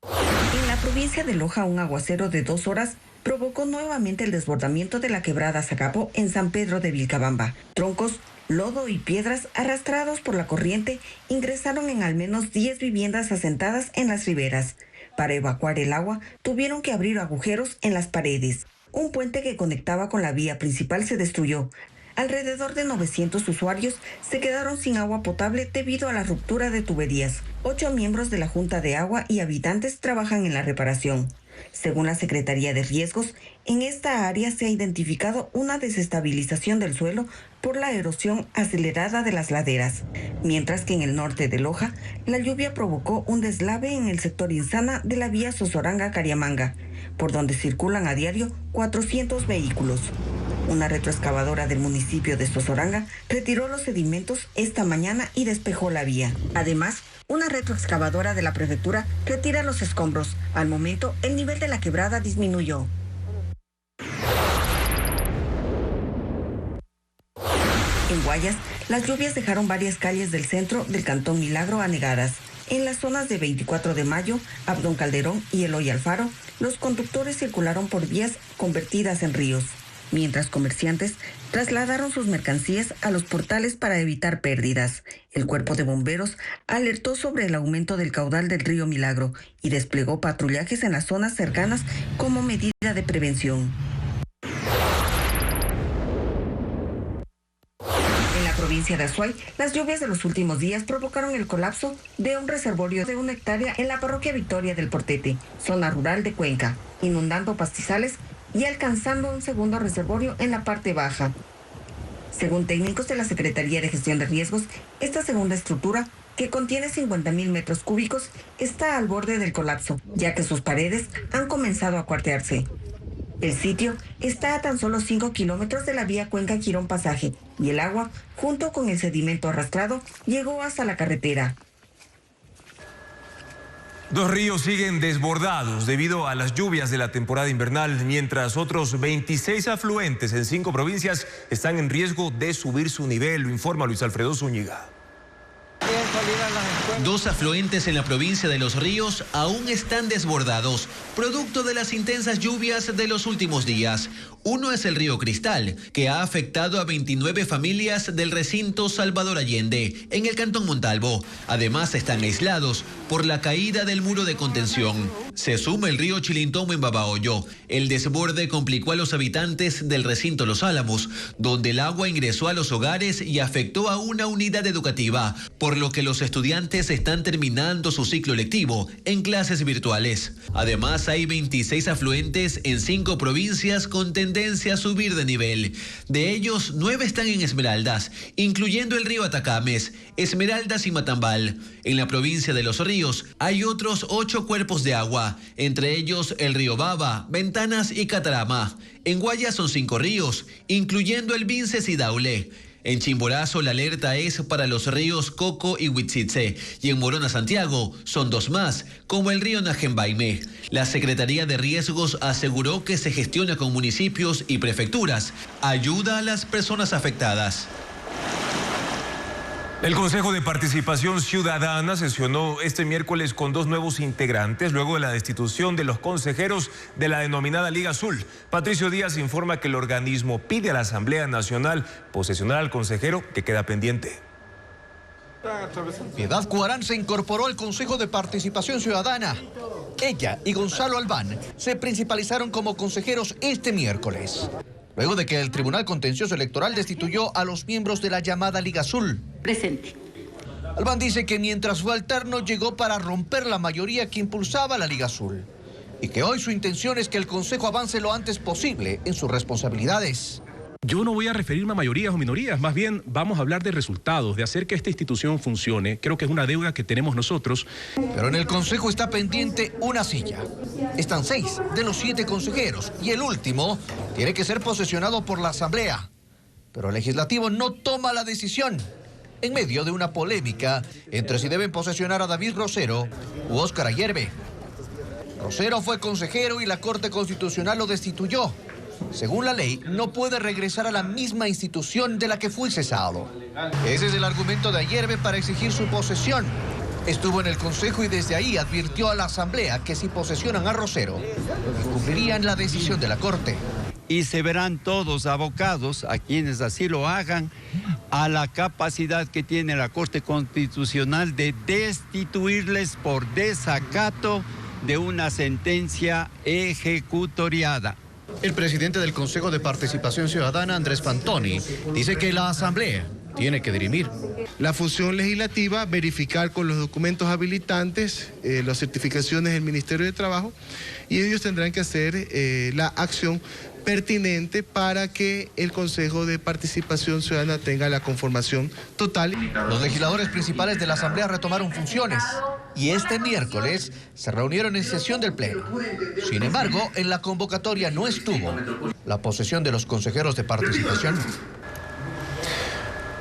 En la provincia de de Loja, un aguacero de 2 horas provocó nuevamente el desbordamiento de la quebrada Zacapo en San Pedro de Vilcabamba. Troncos, lodo y piedras arrastrados por la corriente ingresaron en al menos 10 viviendas asentadas en las riberas. Para evacuar el agua, tuvieron que abrir agujeros en las paredes. Un puente que conectaba con la vía principal se destruyó. Alrededor de 900 usuarios se quedaron sin agua potable debido a la ruptura de tuberías. 8 miembros de la Junta de Agua y habitantes trabajan en la reparación. Según la Secretaría de Riesgos, en esta área se ha identificado una desestabilización del suelo por la erosión acelerada de las laderas, mientras que en el norte de Loja, la lluvia provocó un deslave en el sector Insana de la vía Sosoranga-Cariamanga, por donde circulan a diario 400 vehículos. Una retroexcavadora del municipio de Sosoranga retiró los sedimentos esta mañana y despejó la vía. Además, una retroexcavadora de la prefectura retira los escombros. Al momento, el nivel de la quebrada disminuyó. En Guayas, las lluvias dejaron varias calles del centro del Cantón Milagro anegadas. En las zonas de 24 de Mayo, Abdón Calderón y Eloy Alfaro, los conductores circularon por vías convertidas en ríos, mientras comerciantes trasladaron sus mercancías a los portales para evitar pérdidas. El Cuerpo de Bomberos alertó sobre el aumento del caudal del río Milagro y desplegó patrullajes en las zonas cercanas como medida de prevención. En la provincia de Azuay, las lluvias de los últimos días provocaron el colapso de un reservorio de 1 hectárea en la parroquia Victoria del Portete, zona rural de Cuenca, inundando pastizales y alcanzando un segundo reservorio en la parte baja. Según técnicos de la Secretaría de Gestión de Riesgos, esta segunda estructura, que contiene 50.000 metros cúbicos, está al borde del colapso, ya que sus paredes han comenzado a cuartearse. El sitio está a tan solo 5 kilómetros de la vía Cuenca-Quirón Pasaje, y el agua, junto con el sedimento arrastrado, llegó hasta la carretera. 2 ríos siguen desbordados debido a las lluvias de la temporada invernal, mientras otros 26 afluentes en 5 provincias están en riesgo de subir su nivel, lo informa Luis Alfredo Zúñiga. 2 afluentes en la provincia de Los Ríos aún están desbordados, producto de las intensas lluvias de los últimos días. Uno es el río Cristal, que ha afectado a 29 familias del recinto Salvador Allende, en el cantón Montalvo. Además, están aislados por la caída del muro de contención. Se suma el río Chilintomo en Babahoyo. El desborde complicó a los habitantes del recinto Los Álamos, donde el agua ingresó a los hogares y afectó a una unidad educativa, por lo que los estudiantes están terminando su ciclo lectivo en clases virtuales. Además, hay 26 afluentes en 5 provincias con tendencia a subir de nivel. De ellos, 9 están en Esmeraldas, incluyendo el río Atacames, Esmeraldas y Matambal. En la provincia de Los Ríos hay otros 8 cuerpos de agua, entre ellos el río Baba, Ventanas y Catarama. En Guayas son 5 ríos, incluyendo el Vinces y Daule. En Chimborazo la alerta es para los ríos Coco y Huitzitze, y en Morona, Santiago, son 2 más, como el río Najembaime. La Secretaría de Riesgos aseguró que se gestiona con municipios y prefecturas. Ayuda a las personas afectadas. El Consejo de Participación Ciudadana sesionó este miércoles con 2 nuevos integrantes luego de la destitución de los consejeros de la denominada Liga Azul. Patricio Díaz informa que el organismo pide a la Asamblea Nacional posesionar al consejero que queda pendiente. Piedad Cuarán se incorporó al Consejo de Participación Ciudadana. Ella y Gonzalo Albán se principalizaron como consejeros este miércoles, luego de que el Tribunal Contencioso Electoral destituyó a los miembros de la llamada Liga Azul. Presente. Albán dice que mientras fue alterno llegó para romper la mayoría que impulsaba la Liga Azul y que hoy su intención es que el Consejo avance lo antes posible en sus responsabilidades. Yo no voy a referirme a mayorías o minorías, más bien vamos a hablar de resultados, de hacer que esta institución funcione. Creo que es una deuda que tenemos nosotros. Pero en el Consejo está pendiente una silla. Están 6 de los 7 consejeros y el último tiene que ser posesionado por la Asamblea. Pero el Legislativo no toma la decisión, en medio de una polémica entre si deben posesionar a David Rosero u Óscar Ayerbe. Rosero fue consejero y la Corte Constitucional lo destituyó. Según la ley, no puede regresar a la misma institución de la que fue cesado. Ese es el argumento de Ayerbe para exigir su posesión. Estuvo en el Consejo y desde ahí advirtió a la Asamblea que si posesionan a Rosero, incumplirían la decisión de la Corte. Y se verán todos abocados, a quienes así lo hagan, a la capacidad que tiene la Corte Constitucional de destituirles por desacato de una sentencia ejecutoriada. El presidente del Consejo de Participación Ciudadana, Andrés Pantoni, dice que la Asamblea tiene que dirimir. La función legislativa, verificar con los documentos habilitantes, las certificaciones del Ministerio de Trabajo, y ellos tendrán que hacer la acción pertinente para que el Consejo de Participación Ciudadana tenga la conformación total. Los legisladores principales de la Asamblea retomaron funciones y este miércoles se reunieron en sesión del Pleno. Sin embargo, en la convocatoria no estuvo la posesión de los consejeros de participación.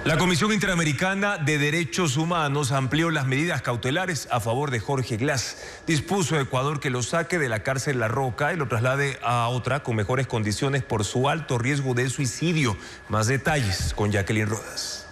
La Comisión Interamericana de Derechos Humanos amplió las medidas cautelares a favor de Jorge Glass. Dispuso a Ecuador que lo saque de la cárcel La Roca y lo traslade a otra con mejores condiciones por su alto riesgo de suicidio. Más detalles con Jacqueline Rodas.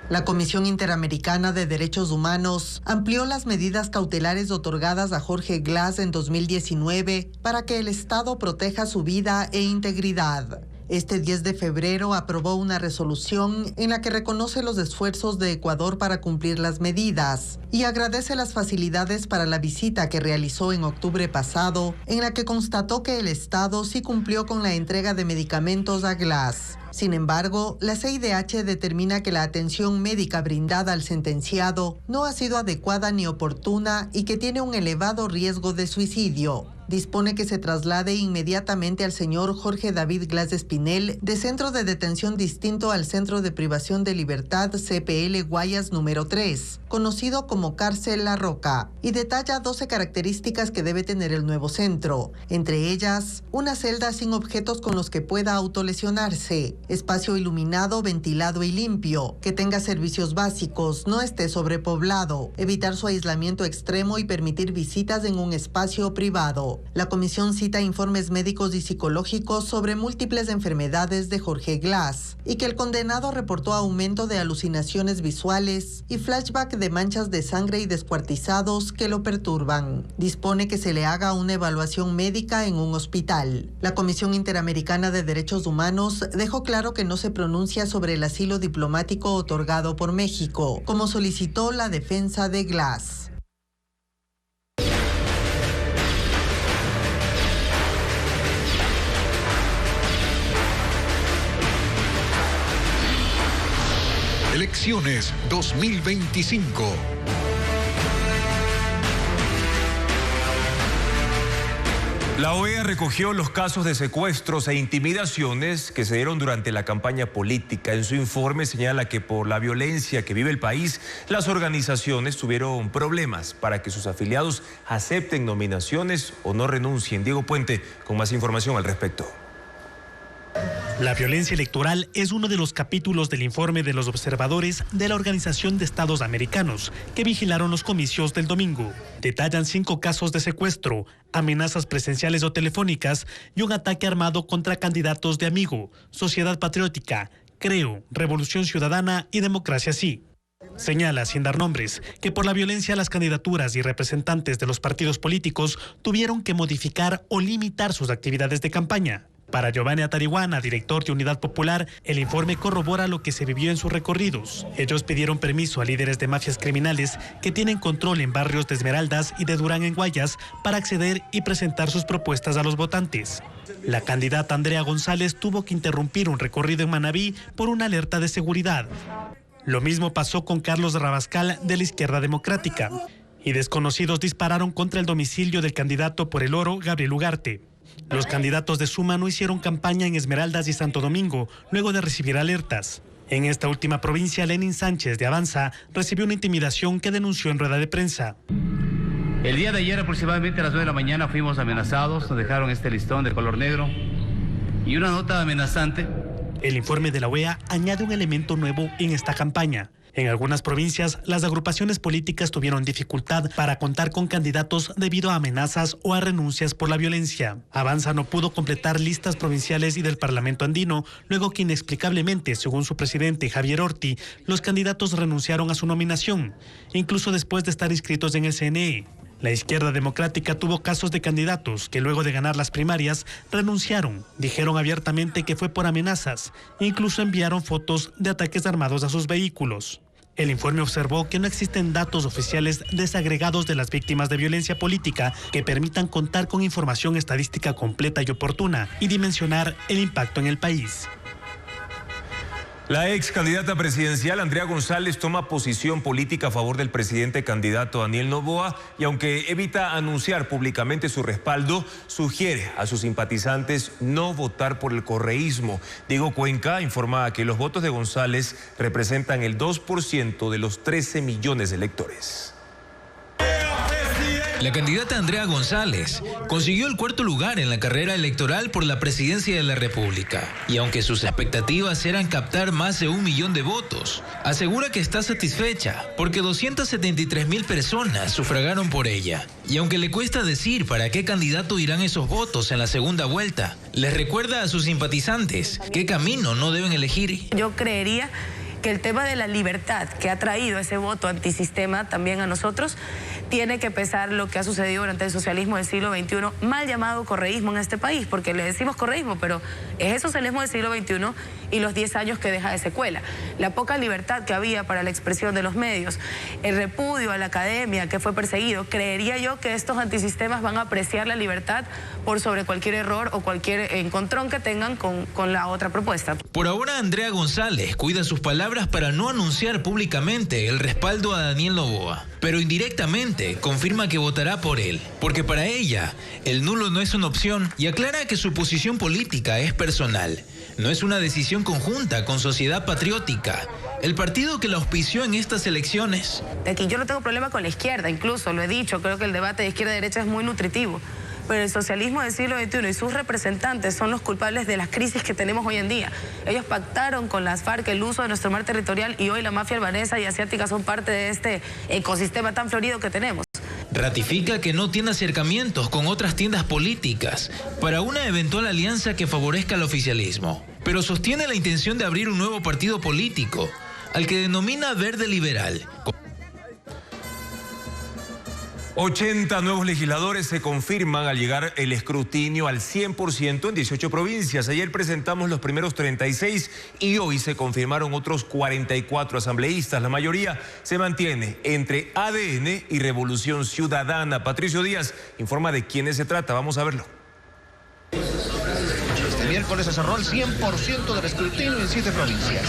La Comisión Interamericana de Derechos Humanos amplió las medidas cautelares otorgadas a Jorge Glass en 2019 para que el Estado proteja su vida e integridad. Este 10 de febrero aprobó una resolución en la que reconoce los esfuerzos de Ecuador para cumplir las medidas y agradece las facilidades para la visita que realizó en octubre pasado, en la que constató que el Estado sí cumplió con la entrega de medicamentos a Glass. Sin embargo, la CIDH determina que la atención médica brindada al sentenciado no ha sido adecuada ni oportuna y que tiene un elevado riesgo de suicidio. Dispone que se traslade inmediatamente al señor Jorge David Glass Espinel de centro de detención distinto al Centro de Privación de Libertad CPL Guayas número 3, conocido como Cárcel La Roca, y detalla 12 características que debe tener el nuevo centro, entre ellas una celda sin objetos con los que pueda autolesionarse, espacio iluminado, ventilado y limpio, que tenga servicios básicos, no esté sobrepoblado, evitar su aislamiento extremo y permitir visitas en un espacio privado. La comisión cita informes médicos y psicológicos sobre múltiples enfermedades de Jorge Glass y que el condenado reportó aumento de alucinaciones visuales y flashback de manchas de sangre y descuartizados que lo perturban. Dispone que se le haga una evaluación médica en un hospital. La Comisión Interamericana de Derechos Humanos dejó claro que no se pronuncia sobre el asilo diplomático otorgado por México, como solicitó la defensa de Glass. Elecciones 2025. La OEA recogió los casos de secuestros e intimidaciones que se dieron durante la campaña política. En su informe señala que por la violencia que vive el país, las organizaciones tuvieron problemas para que sus afiliados acepten nominaciones o no renuncien. Diego Puente con más información al respecto. La violencia electoral es uno de los capítulos del informe de los observadores de la Organización de Estados Americanos que vigilaron los comicios del domingo. Detallan 5 casos de secuestro, amenazas presenciales o telefónicas y un ataque armado contra candidatos de Amigo, Sociedad Patriótica, Creo, Revolución Ciudadana y Democracia Sí. Señala, sin dar nombres, que por la violencia las candidaturas y representantes de los partidos políticos tuvieron que modificar o limitar sus actividades de campaña. Para Giovanni Atarihuana, director de Unidad Popular, el informe corrobora lo que se vivió en sus recorridos. Ellos pidieron permiso a líderes de mafias criminales que tienen control en barrios de Esmeraldas y de Durán en Guayas para acceder y presentar sus propuestas a los votantes. La candidata Andrea González tuvo que interrumpir un recorrido en Manabí por una alerta de seguridad. Lo mismo pasó con Carlos Rabascal de la Izquierda Democrática. Y desconocidos dispararon contra el domicilio del candidato por el Oro, Gabriel Ugarte. Los candidatos de Suma no hicieron campaña en Esmeraldas y Santo Domingo, luego de recibir alertas. En esta última provincia, Lenin Sánchez de Avanza recibió una intimidación que denunció en rueda de prensa. El día de ayer, aproximadamente a las 9 de la mañana, fuimos amenazados, nos dejaron este listón de color negro y una nota amenazante. El informe de la OEA añade un elemento nuevo en esta campaña. En algunas provincias, las agrupaciones políticas tuvieron dificultad para contar con candidatos debido a amenazas o a renuncias por la violencia. Avanza no pudo completar listas provinciales y del Parlamento andino, luego que inexplicablemente, según su presidente Javier Orti, los candidatos renunciaron a su nominación, incluso después de estar inscritos en el CNE. La izquierda democrática tuvo casos de candidatos que luego de ganar las primarias renunciaron. Dijeron abiertamente que fue por amenazas. Incluso enviaron fotos de ataques armados a sus vehículos. El informe observó que no existen datos oficiales desagregados de las víctimas de violencia política que permitan contar con información estadística completa y oportuna y dimensionar el impacto en el país. La ex candidata presidencial Andrea González toma posición política a favor del presidente candidato Daniel Noboa y aunque evita anunciar públicamente su respaldo, sugiere a sus simpatizantes no votar por el correísmo. Diego Cuenca informa que los votos de González representan el 2% de los 13 millones de electores. La candidata Andrea González consiguió el cuarto lugar en la carrera electoral por la presidencia de la República. Y aunque sus expectativas eran captar más de 1 millón de votos, asegura que está satisfecha porque 273,000 personas sufragaron por ella. Y aunque le cuesta decir para qué candidato irán esos votos en la segunda vuelta, les recuerda a sus simpatizantes qué camino no deben elegir. Yo creería que el tema de la libertad que ha traído ese voto antisistema también a nosotros tiene que pesar lo que ha sucedido durante el socialismo del siglo XXI, mal llamado correísmo en este país, porque le decimos correísmo, pero es el socialismo del siglo XXI y los 10 años que deja de secuela. La poca libertad que había para la expresión de los medios, el repudio a la academia que fue perseguido, creería yo que estos antisistemas van a apreciar la libertad por sobre cualquier error o cualquier encontrón que tengan con la otra propuesta. Por ahora, Andrea González cuida sus palabras para no anunciar públicamente el respaldo a Daniel Noboa, pero indirectamente confirma que votará por él, porque para ella el nulo no es una opción y aclara que su posición política es personal. No es una decisión conjunta con Sociedad Patriótica, el partido que la auspició en estas elecciones. Aquí yo no tengo problema con la izquierda, incluso lo he dicho, creo que el debate de izquierda-derecha es muy nutritivo. Pero el socialismo del siglo XXI y sus representantes son los culpables de las crisis que tenemos hoy en día. Ellos pactaron con las FARC el uso de nuestro mar territorial y hoy la mafia albanesa y asiática son parte de este ecosistema tan florido que tenemos. Ratifica que no tiene acercamientos con otras tiendas políticas para una eventual alianza que favorezca al oficialismo, pero sostiene la intención de abrir un nuevo partido político, al que denomina Verde Liberal. 80 nuevos legisladores se confirman al llegar el escrutinio al 100% en 18 provincias. Ayer presentamos los primeros 36 y hoy se confirmaron otros 44 asambleístas. La mayoría se mantiene entre ADN y Revolución Ciudadana. Patricio Díaz informa de quiénes se trata. Vamos a verlo. Este miércoles se cerró el 100% del escrutinio en 7 provincias.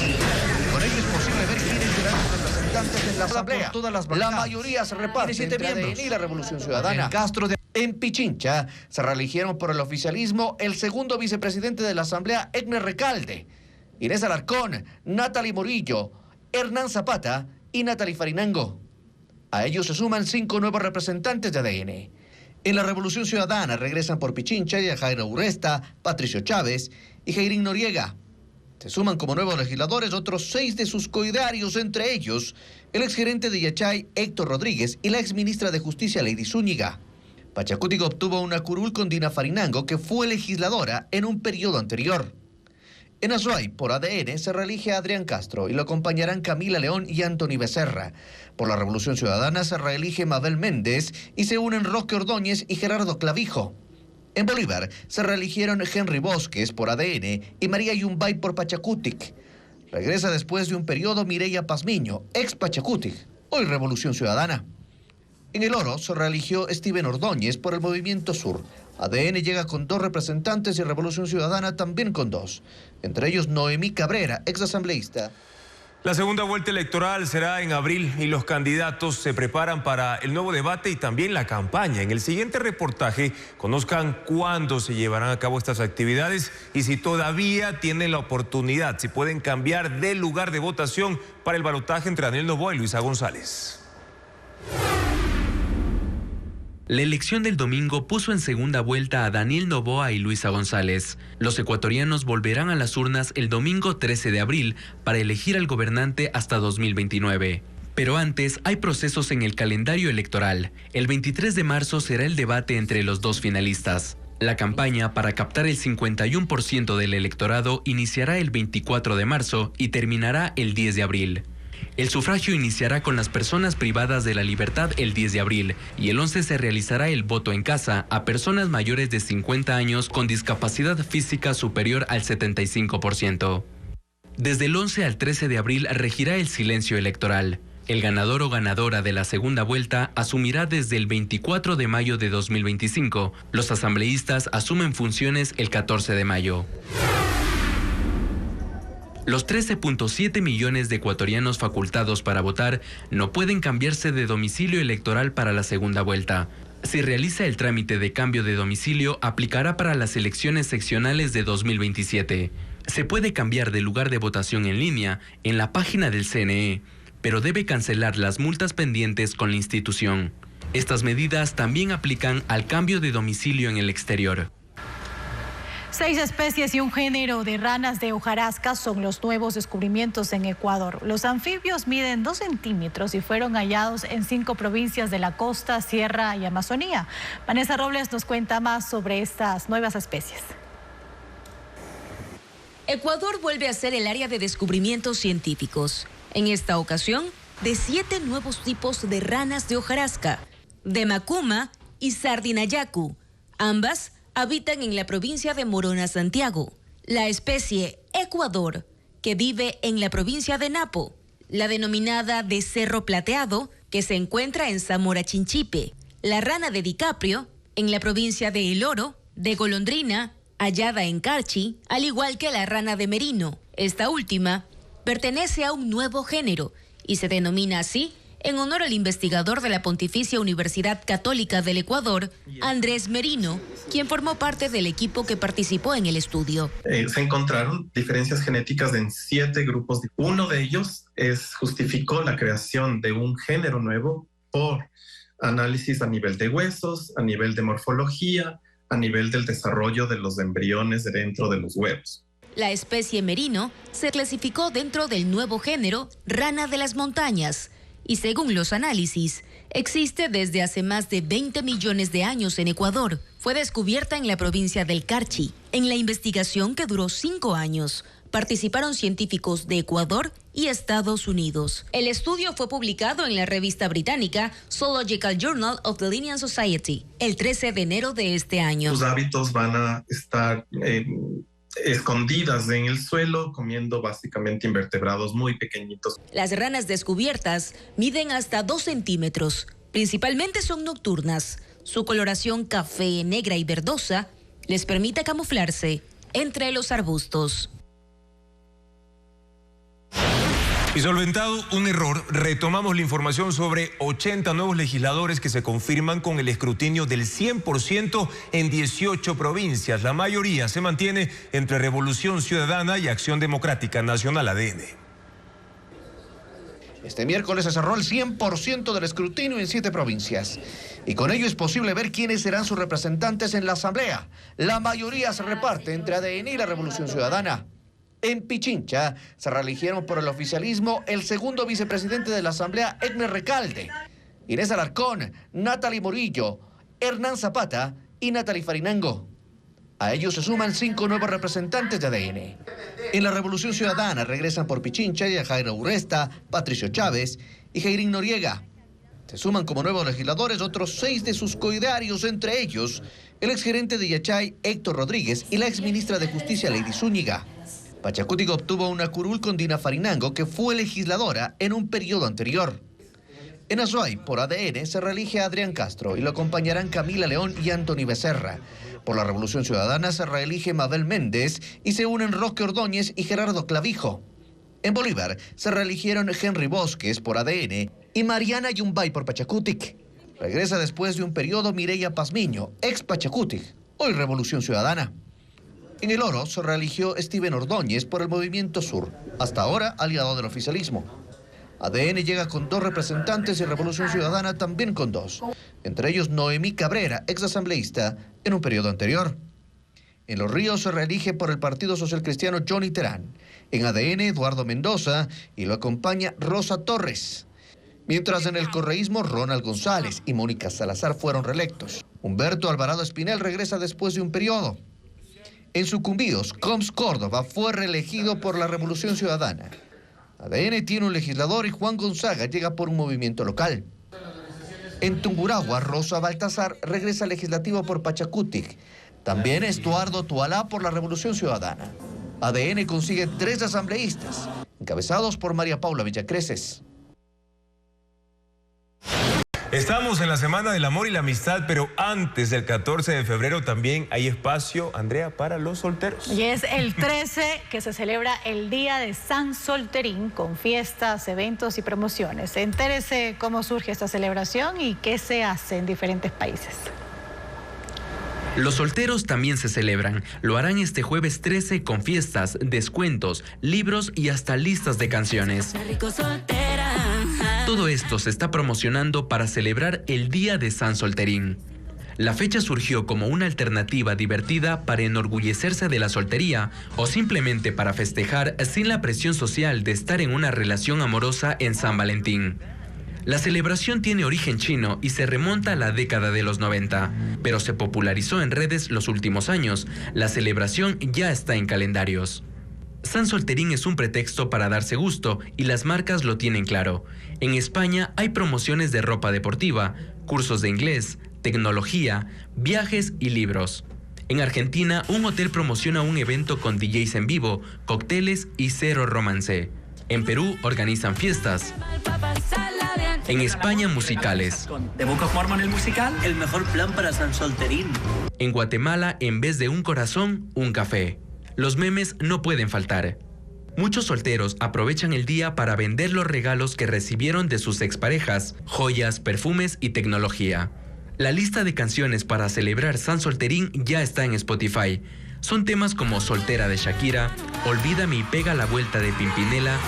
Con ello es posible ver quiénes serán los representantes en la asamblea. Todas las la mayoría se reparte entre ADN y la Revolución Ciudadana. En Castro en Pichincha se reeligieron por el oficialismo el segundo vicepresidente de la asamblea, Egner Recalde, Inés Alarcón, Natalie Morillo, Hernán Zapata y Natalie Farinango. A ellos se suman 5 nuevos representantes de ADN. En la Revolución Ciudadana regresan por Pichincha Yajaira Urresta, Patricio Chávez y Jairín Noriega. Se suman como nuevos legisladores otros 6 de sus coidarios, entre ellos el exgerente de Yachay, Héctor Rodríguez, y la exministra de Justicia, Lady Zúñiga. Pachacútic obtuvo una curul con Dina Farinango, que fue legisladora en un periodo anterior. En Azuay, por ADN, se reelige a Adrián Castro y lo acompañarán Camila León y Anthony Becerra. Por la Revolución Ciudadana se reelige Mabel Méndez y se unen Roque Ordóñez y Gerardo Clavijo. En Bolívar se reeligieron Henry Bosques por ADN y María Yumbay por Pachacútic. Regresa después de un periodo Mireya Pazmiño, ex Pachacútic, hoy Revolución Ciudadana. En El Oro se reeligió Steven Ordóñez por el Movimiento Sur. ADN llega con 2 representantes y Revolución Ciudadana también con 2. Entre ellos Noemí Cabrera, ex asambleísta. La segunda vuelta electoral será en abril y los candidatos se preparan para el nuevo debate y también la campaña. En el siguiente reportaje conozcan cuándo se llevarán a cabo estas actividades y si todavía tienen la oportunidad, si pueden cambiar de lugar de votación para el balotaje entre Daniel Noboa y Luisa González. La elección del domingo puso en segunda vuelta a Daniel Noboa y Luisa González. Los ecuatorianos volverán a las urnas el domingo 13 de abril para elegir al gobernante hasta 2029. Pero antes hay procesos en el calendario electoral. El 23 de marzo será el debate entre los dos finalistas. La campaña para captar el 51% del electorado iniciará el 24 de marzo y terminará el 10 de abril. El sufragio iniciará con las personas privadas de la libertad el 10 de abril y el 11 se realizará el voto en casa a personas mayores de 50 años con discapacidad física superior al 75%. Desde el 11 al 13 de abril regirá el silencio electoral. El ganador o ganadora de la segunda vuelta asumirá desde el 24 de mayo de 2025. Los asambleístas asumen funciones el 14 de mayo. Los 13.7 millones de ecuatorianos facultados para votar no pueden cambiarse de domicilio electoral para la segunda vuelta. Si realiza el trámite de cambio de domicilio, aplicará para las elecciones seccionales de 2027. Se puede cambiar de lugar de votación en línea en la página del CNE, pero debe cancelar las multas pendientes con la institución. Estas medidas también aplican al cambio de domicilio en el exterior. 6 especies y un género de ranas de hojarasca son los nuevos descubrimientos en Ecuador. Los anfibios miden 2 centímetros y fueron hallados en 5 provincias de la costa, sierra y Amazonía. Vanessa Robles nos cuenta más sobre estas nuevas especies. Ecuador vuelve a ser el área de descubrimientos científicos. En esta ocasión, de 7 nuevos tipos de ranas de hojarasca, de Macuma y Sardinayacu. Ambas habitan en la provincia de Morona, Santiago. La especie Ecuador, que vive en la provincia de Napo. La denominada de Cerro Plateado, que se encuentra en Zamora Chinchipe. La rana de DiCaprio, en la provincia de El Oro. De Golondrina, hallada en Carchi, al igual que la rana de Merino. Esta última pertenece a un nuevo género y se denomina así en honor al investigador de la Pontificia Universidad Católica del Ecuador, Andrés Merino, quien formó parte del equipo que participó en el estudio. Se encontraron diferencias genéticas en 7 grupos. Uno de ellos justificó la creación de un género nuevo por análisis a nivel de huesos, a nivel de morfología, a nivel del desarrollo de los embriones dentro de los huevos. La especie Merino se clasificó dentro del nuevo género rana de las montañas y según los análisis, existe desde hace más de 20 millones de años en Ecuador. Fue descubierta en la provincia del Carchi. En la investigación que duró 5 años, participaron científicos de Ecuador y Estados Unidos. El estudio fue publicado en la revista británica Zoological Journal of the Linnean Society el 13 de enero de este año. Sus hábitos van a estar escondidas en el suelo, comiendo básicamente invertebrados muy pequeñitos. Las ranas descubiertas miden hasta 2 centímetros. Principalmente son nocturnas. Su coloración café, negra y verdosa les permite camuflarse entre los arbustos. Y solventado un error, retomamos la información sobre 80 nuevos legisladores que se confirman con el escrutinio del 100% en 18 provincias. La mayoría se mantiene entre Revolución Ciudadana y Acción Democrática Nacional, ADN. Este miércoles se cerró el 100% del escrutinio en 7 provincias. Y con ello es posible ver quiénes serán sus representantes en la Asamblea. La mayoría se reparte entre ADN y la Revolución Ciudadana. En Pichincha se reeligieron por el oficialismo el segundo vicepresidente de la Asamblea, Edmer Recalde, Inés Alarcón, Natalie Morillo, Hernán Zapata y Natalie Farinango. A ellos se suman 5 nuevos representantes de ADN. En la Revolución Ciudadana regresan por Pichincha Jairo Urresta, Patricio Chávez y Jairín Noriega. Se suman como nuevos legisladores otros 6 de sus coidarios, entre ellos el exgerente de Yachay, Héctor Rodríguez, y la exministra de Justicia, Lady Zúñiga. Pachacútic obtuvo una curul con Dina Farinango, que fue legisladora en un periodo anterior. En Azuay, por ADN, se reelige a Adrián Castro y lo acompañarán Camila León y Anthony Becerra. Por la Revolución Ciudadana se reelige Mabel Méndez y se unen Roque Ordóñez y Gerardo Clavijo. En Bolívar se reeligieron Henry Bosques por ADN y Mariana Yumbay por Pachacútic. Regresa después de un periodo Mireya Pazmiño, ex Pachacútic, hoy Revolución Ciudadana. En El Oro se reeligió Steven Ordóñez por el Movimiento Sur, hasta ahora aliado del oficialismo. ADN llega con 2 representantes y Revolución Ciudadana también con 2. Entre ellos Noemí Cabrera, exasambleísta en un periodo anterior. En Los Ríos se reelige por el Partido Social Cristiano Johnny Terán. En ADN, Eduardo Mendoza y lo acompaña Rosa Torres. Mientras en el correísmo, Ronald González y Mónica Salazar fueron reelectos. Humberto Alvarado Espinel regresa después de un periodo. En Sucumbíos, Coms Córdoba fue reelegido por la Revolución Ciudadana. ADN tiene un legislador y Juan Gonzaga llega por un movimiento local. En Tungurahua, Rosa Baltazar regresa al legislativo por Pachacutic. También Estuardo Tualá por la Revolución Ciudadana. ADN consigue 3 asambleístas, encabezados por María Paula Villacreces. Estamos en la Semana del Amor y la Amistad, pero antes del 14 de febrero también hay espacio, Andrea, para los solteros. Y es el 13 que se celebra el Día de San Solterín, con fiestas, eventos y promociones. Entérese cómo surge esta celebración y qué se hace en diferentes países. Los solteros también se celebran. Lo harán este jueves 13 con fiestas, descuentos, libros y hasta listas de canciones. Todo esto se está promocionando para celebrar el Día de San Solterín. La fecha surgió como una alternativa divertida para enorgullecerse de la soltería o simplemente para festejar sin la presión social de estar en una relación amorosa en San Valentín. La celebración tiene origen chino y se remonta a la década de los 90, pero se popularizó en redes los últimos años. La celebración ya está en calendarios. San Solterín es un pretexto para darse gusto y las marcas lo tienen claro. En España hay promociones de ropa deportiva, cursos de inglés, tecnología, viajes y libros. En Argentina, un hotel promociona un evento con DJs en vivo, cócteles y cero romance. En Perú organizan fiestas. En España, musicales. ¿Te buscas forma en el musical? El mejor plan para San Solterín. En Guatemala, en vez de un corazón, un café. Los memes no pueden faltar. Muchos solteros aprovechan el día para vender los regalos que recibieron de sus exparejas, joyas, perfumes y tecnología. La lista de canciones para celebrar San Solterín ya está en Spotify. Son temas como Soltera de Shakira, Olvídame y pega la vuelta de Pimpinela,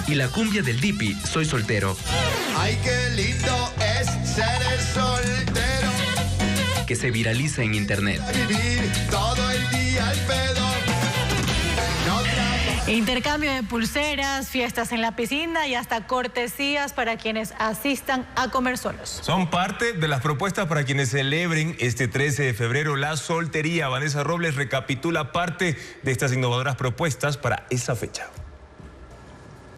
y la cumbia del Dipi, Soy Soltero. Ay, qué lindo es ser el soltero. Que se viraliza en internet. Vivir todo el día al pedo. Intercambio de pulseras, fiestas en la piscina y hasta cortesías para quienes asistan a comer solos. Son parte de las propuestas para quienes celebren este 13 de febrero la soltería. Vanessa Robles recapitula parte de estas innovadoras propuestas para esa fecha.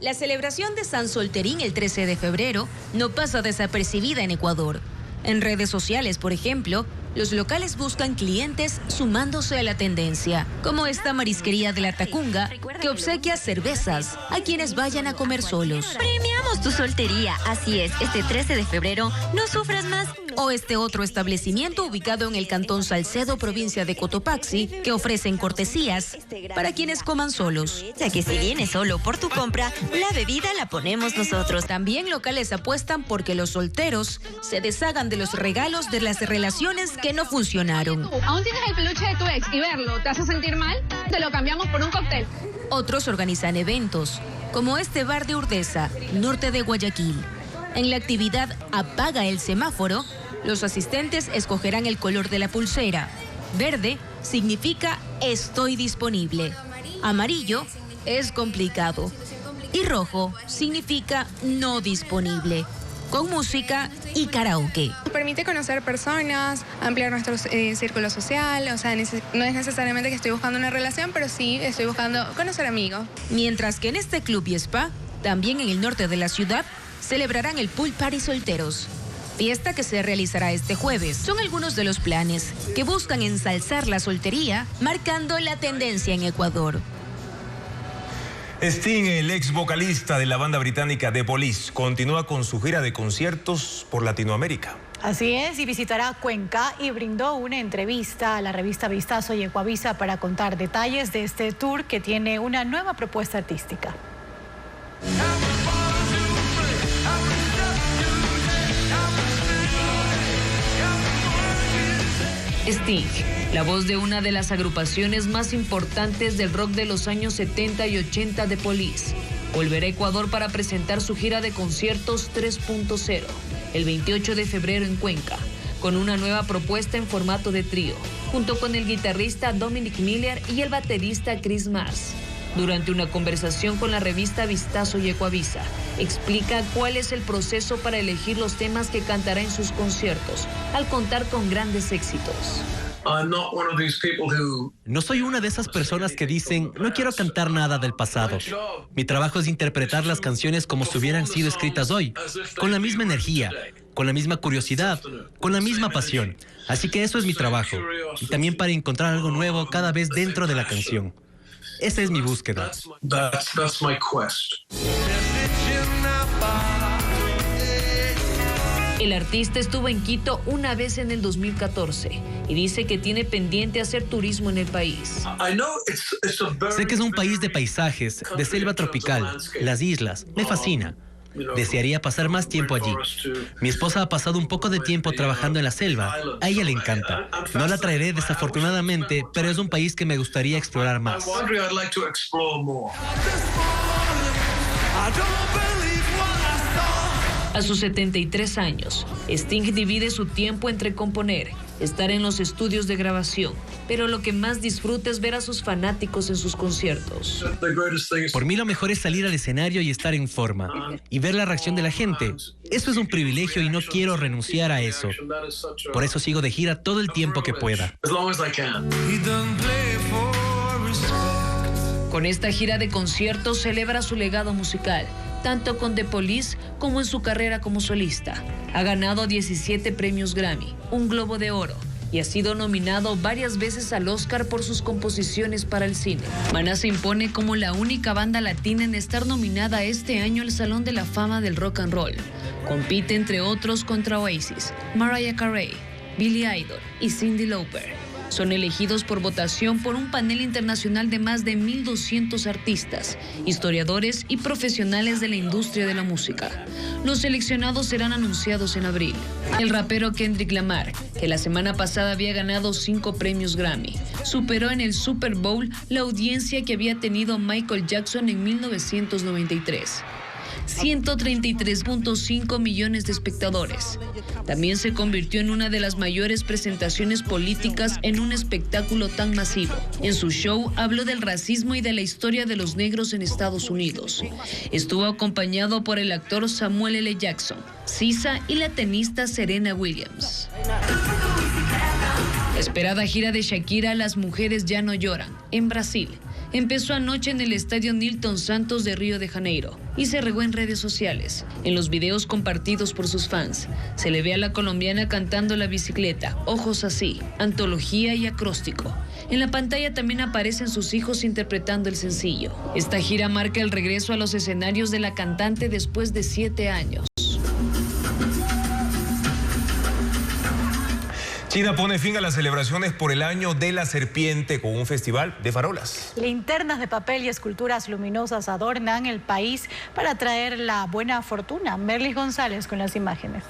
La celebración de San Solterín el 13 de febrero no pasa desapercibida en Ecuador. En redes sociales, por ejemplo, los locales buscan clientes sumándose a la tendencia, como esta marisquería de La Tacunga, que obsequia cervezas a quienes vayan a comer solos. Premiamos tu soltería, así es, este 13 de febrero no sufras más. O este otro establecimiento ubicado en el cantón Salcedo, provincia de Cotopaxi, que ofrecen cortesías para quienes coman solos. Ya que si vienes solo por tu compra, la bebida la ponemos nosotros. También locales apuestan porque los solteros se deshagan de los regalos de las relaciones que no funcionaron. ¿Aún tienes el peluche de tu ex y verlo te hace sentir mal? Te lo cambiamos por un cóctel. Otros organizan eventos, como este bar de Urdesa, norte de Guayaquil. En la actividad Apaga el semáforo, los asistentes escogerán el color de la pulsera. Verde significa estoy disponible. Amarillo es complicado. Y rojo significa no disponible, con música y karaoke. Permite conocer personas, ampliar nuestro círculo social, o sea, no es necesariamente que estoy buscando una relación, pero sí estoy buscando conocer amigos. Mientras que en este club y spa, también en el norte de la ciudad, celebrarán el Pool Party Solteros. Fiesta que se realizará este jueves. Son algunos de los planes que buscan ensalzar la soltería, marcando la tendencia en Ecuador. Sting, el ex vocalista de la banda británica The Police, continúa con su gira de conciertos por Latinoamérica. Así es, y visitará Cuenca y brindó una entrevista a la revista Vistazo y Ecuavisa para contar detalles de este tour que tiene una nueva propuesta artística. Sting, la voz de una de las agrupaciones más importantes del rock de los años 70 y 80 de Police, volverá a Ecuador para presentar su gira de conciertos 3.0 el 28 de febrero en Cuenca, con una nueva propuesta en formato de trío, junto con el guitarrista Dominic Miller y el baterista Chris Mars. Durante una conversación con la revista Vistazo y Ecuavisa, explica cuál es el proceso para elegir los temas que cantará en sus conciertos, al contar con grandes éxitos. No soy una de esas personas que dicen, no quiero cantar nada del pasado. Mi trabajo es interpretar las canciones como si hubieran sido escritas hoy, con la misma energía, con la misma curiosidad, con la misma pasión. Así que eso es mi trabajo. Y también para encontrar algo nuevo cada vez dentro de la canción. Esa es mi búsqueda. That's my quest. El artista estuvo en Quito una vez en el 2014 y dice que tiene pendiente hacer turismo en el país. Sé que es un país de paisajes, de selva tropical, las islas. Me fascina. Desearía pasar más tiempo allí. Mi esposa ha pasado un poco de tiempo trabajando en la selva. A ella le encanta. No la traeré desafortunadamente, pero es un país que me gustaría explorar más. A sus 73 años, Sting divide su tiempo entre componer, estar en los estudios de grabación, pero lo que más disfruta es ver a sus fanáticos en sus conciertos. Por mí lo mejor es salir al escenario y estar en forma, y ver la reacción de la gente. Eso es un privilegio y no quiero renunciar a eso. Por eso sigo de gira todo el tiempo que pueda. Con esta gira de conciertos celebra su legado musical, tanto con The Police como en su carrera como solista. Ha ganado 17 premios Grammy, un Globo de Oro, y ha sido nominado varias veces al Oscar por sus composiciones para el cine. Maná se impone como la única banda latina en estar nominada este año al Salón de la Fama del Rock and Roll. Compite entre otros contra Oasis, Mariah Carey, Billy Idol y Cyndi Lauper. Son elegidos por votación por un panel internacional de más de 1,200 artistas, historiadores y profesionales de la industria de la música. Los seleccionados serán anunciados en abril. El rapero Kendrick Lamar, que la semana pasada había ganado 5 premios Grammy, superó en el Super Bowl la audiencia que había tenido Michael Jackson en 1993. 133.5 millones de espectadores. También se convirtió en una de las mayores presentaciones políticas en un espectáculo tan masivo. En su show habló del racismo y de la historia de los negros en Estados Unidos. Estuvo acompañado por el actor Samuel L. Jackson, SZA y la tenista Serena Williams. La esperada gira de Shakira, Las mujeres ya no lloran, en Brasil, empezó anoche en el estadio Nilton Santos de Río de Janeiro y se regó en redes sociales. En los videos compartidos por sus fans, se le ve a la colombiana cantando La bicicleta, Ojos así, Antología y Acróstico. En la pantalla también aparecen sus hijos interpretando el sencillo. Esta gira marca el regreso a los escenarios de la cantante después de 7 años. China pone fin a las celebraciones por el Año de la Serpiente con un festival de farolas. Linternas de papel y esculturas luminosas adornan el país para traer la buena fortuna. Merlis González con las imágenes.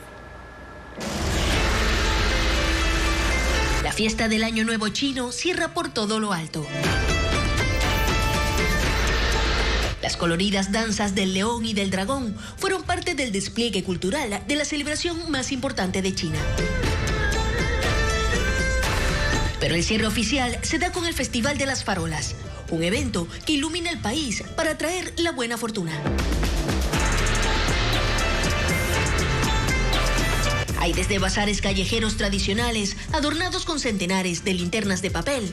La fiesta del Año Nuevo chino cierra por todo lo alto. Las coloridas danzas del león y del dragón fueron parte del despliegue cultural de la celebración más importante de China. Pero el cierre oficial se da con el Festival de las Farolas, un evento que ilumina el país para traer la buena fortuna. Hay desde bazares callejeros tradicionales adornados con centenares de linternas de papel,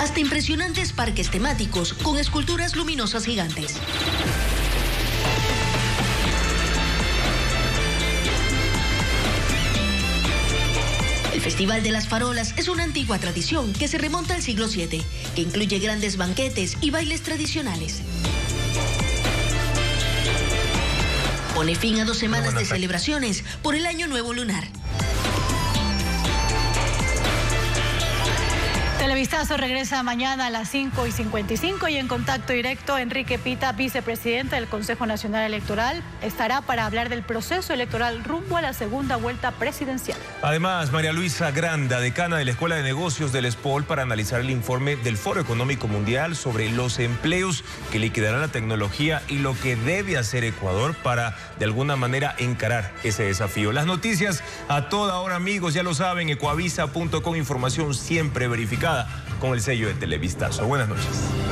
hasta impresionantes parques temáticos con esculturas luminosas gigantes. El Festival de las Farolas es una antigua tradición que se remonta al siglo VII, que incluye grandes banquetes y bailes tradicionales. Pone fin a 2 semanas de celebraciones por el Año Nuevo Lunar. Televistazo regresa mañana a las 5:55 y en contacto directo Enrique Pita, vicepresidente del Consejo Nacional Electoral, estará para hablar del proceso electoral rumbo a la segunda vuelta presidencial. Además, María Luisa Granda, decana de la Escuela de Negocios del ESPOL, para analizar el informe del Foro Económico Mundial sobre los empleos que liquidará la tecnología y lo que debe hacer Ecuador para, de alguna manera, encarar ese desafío. Las noticias a toda hora, amigos, ya lo saben, ecuavisa.com, información siempre verificada con el sello de Televistazo. Buenas noches.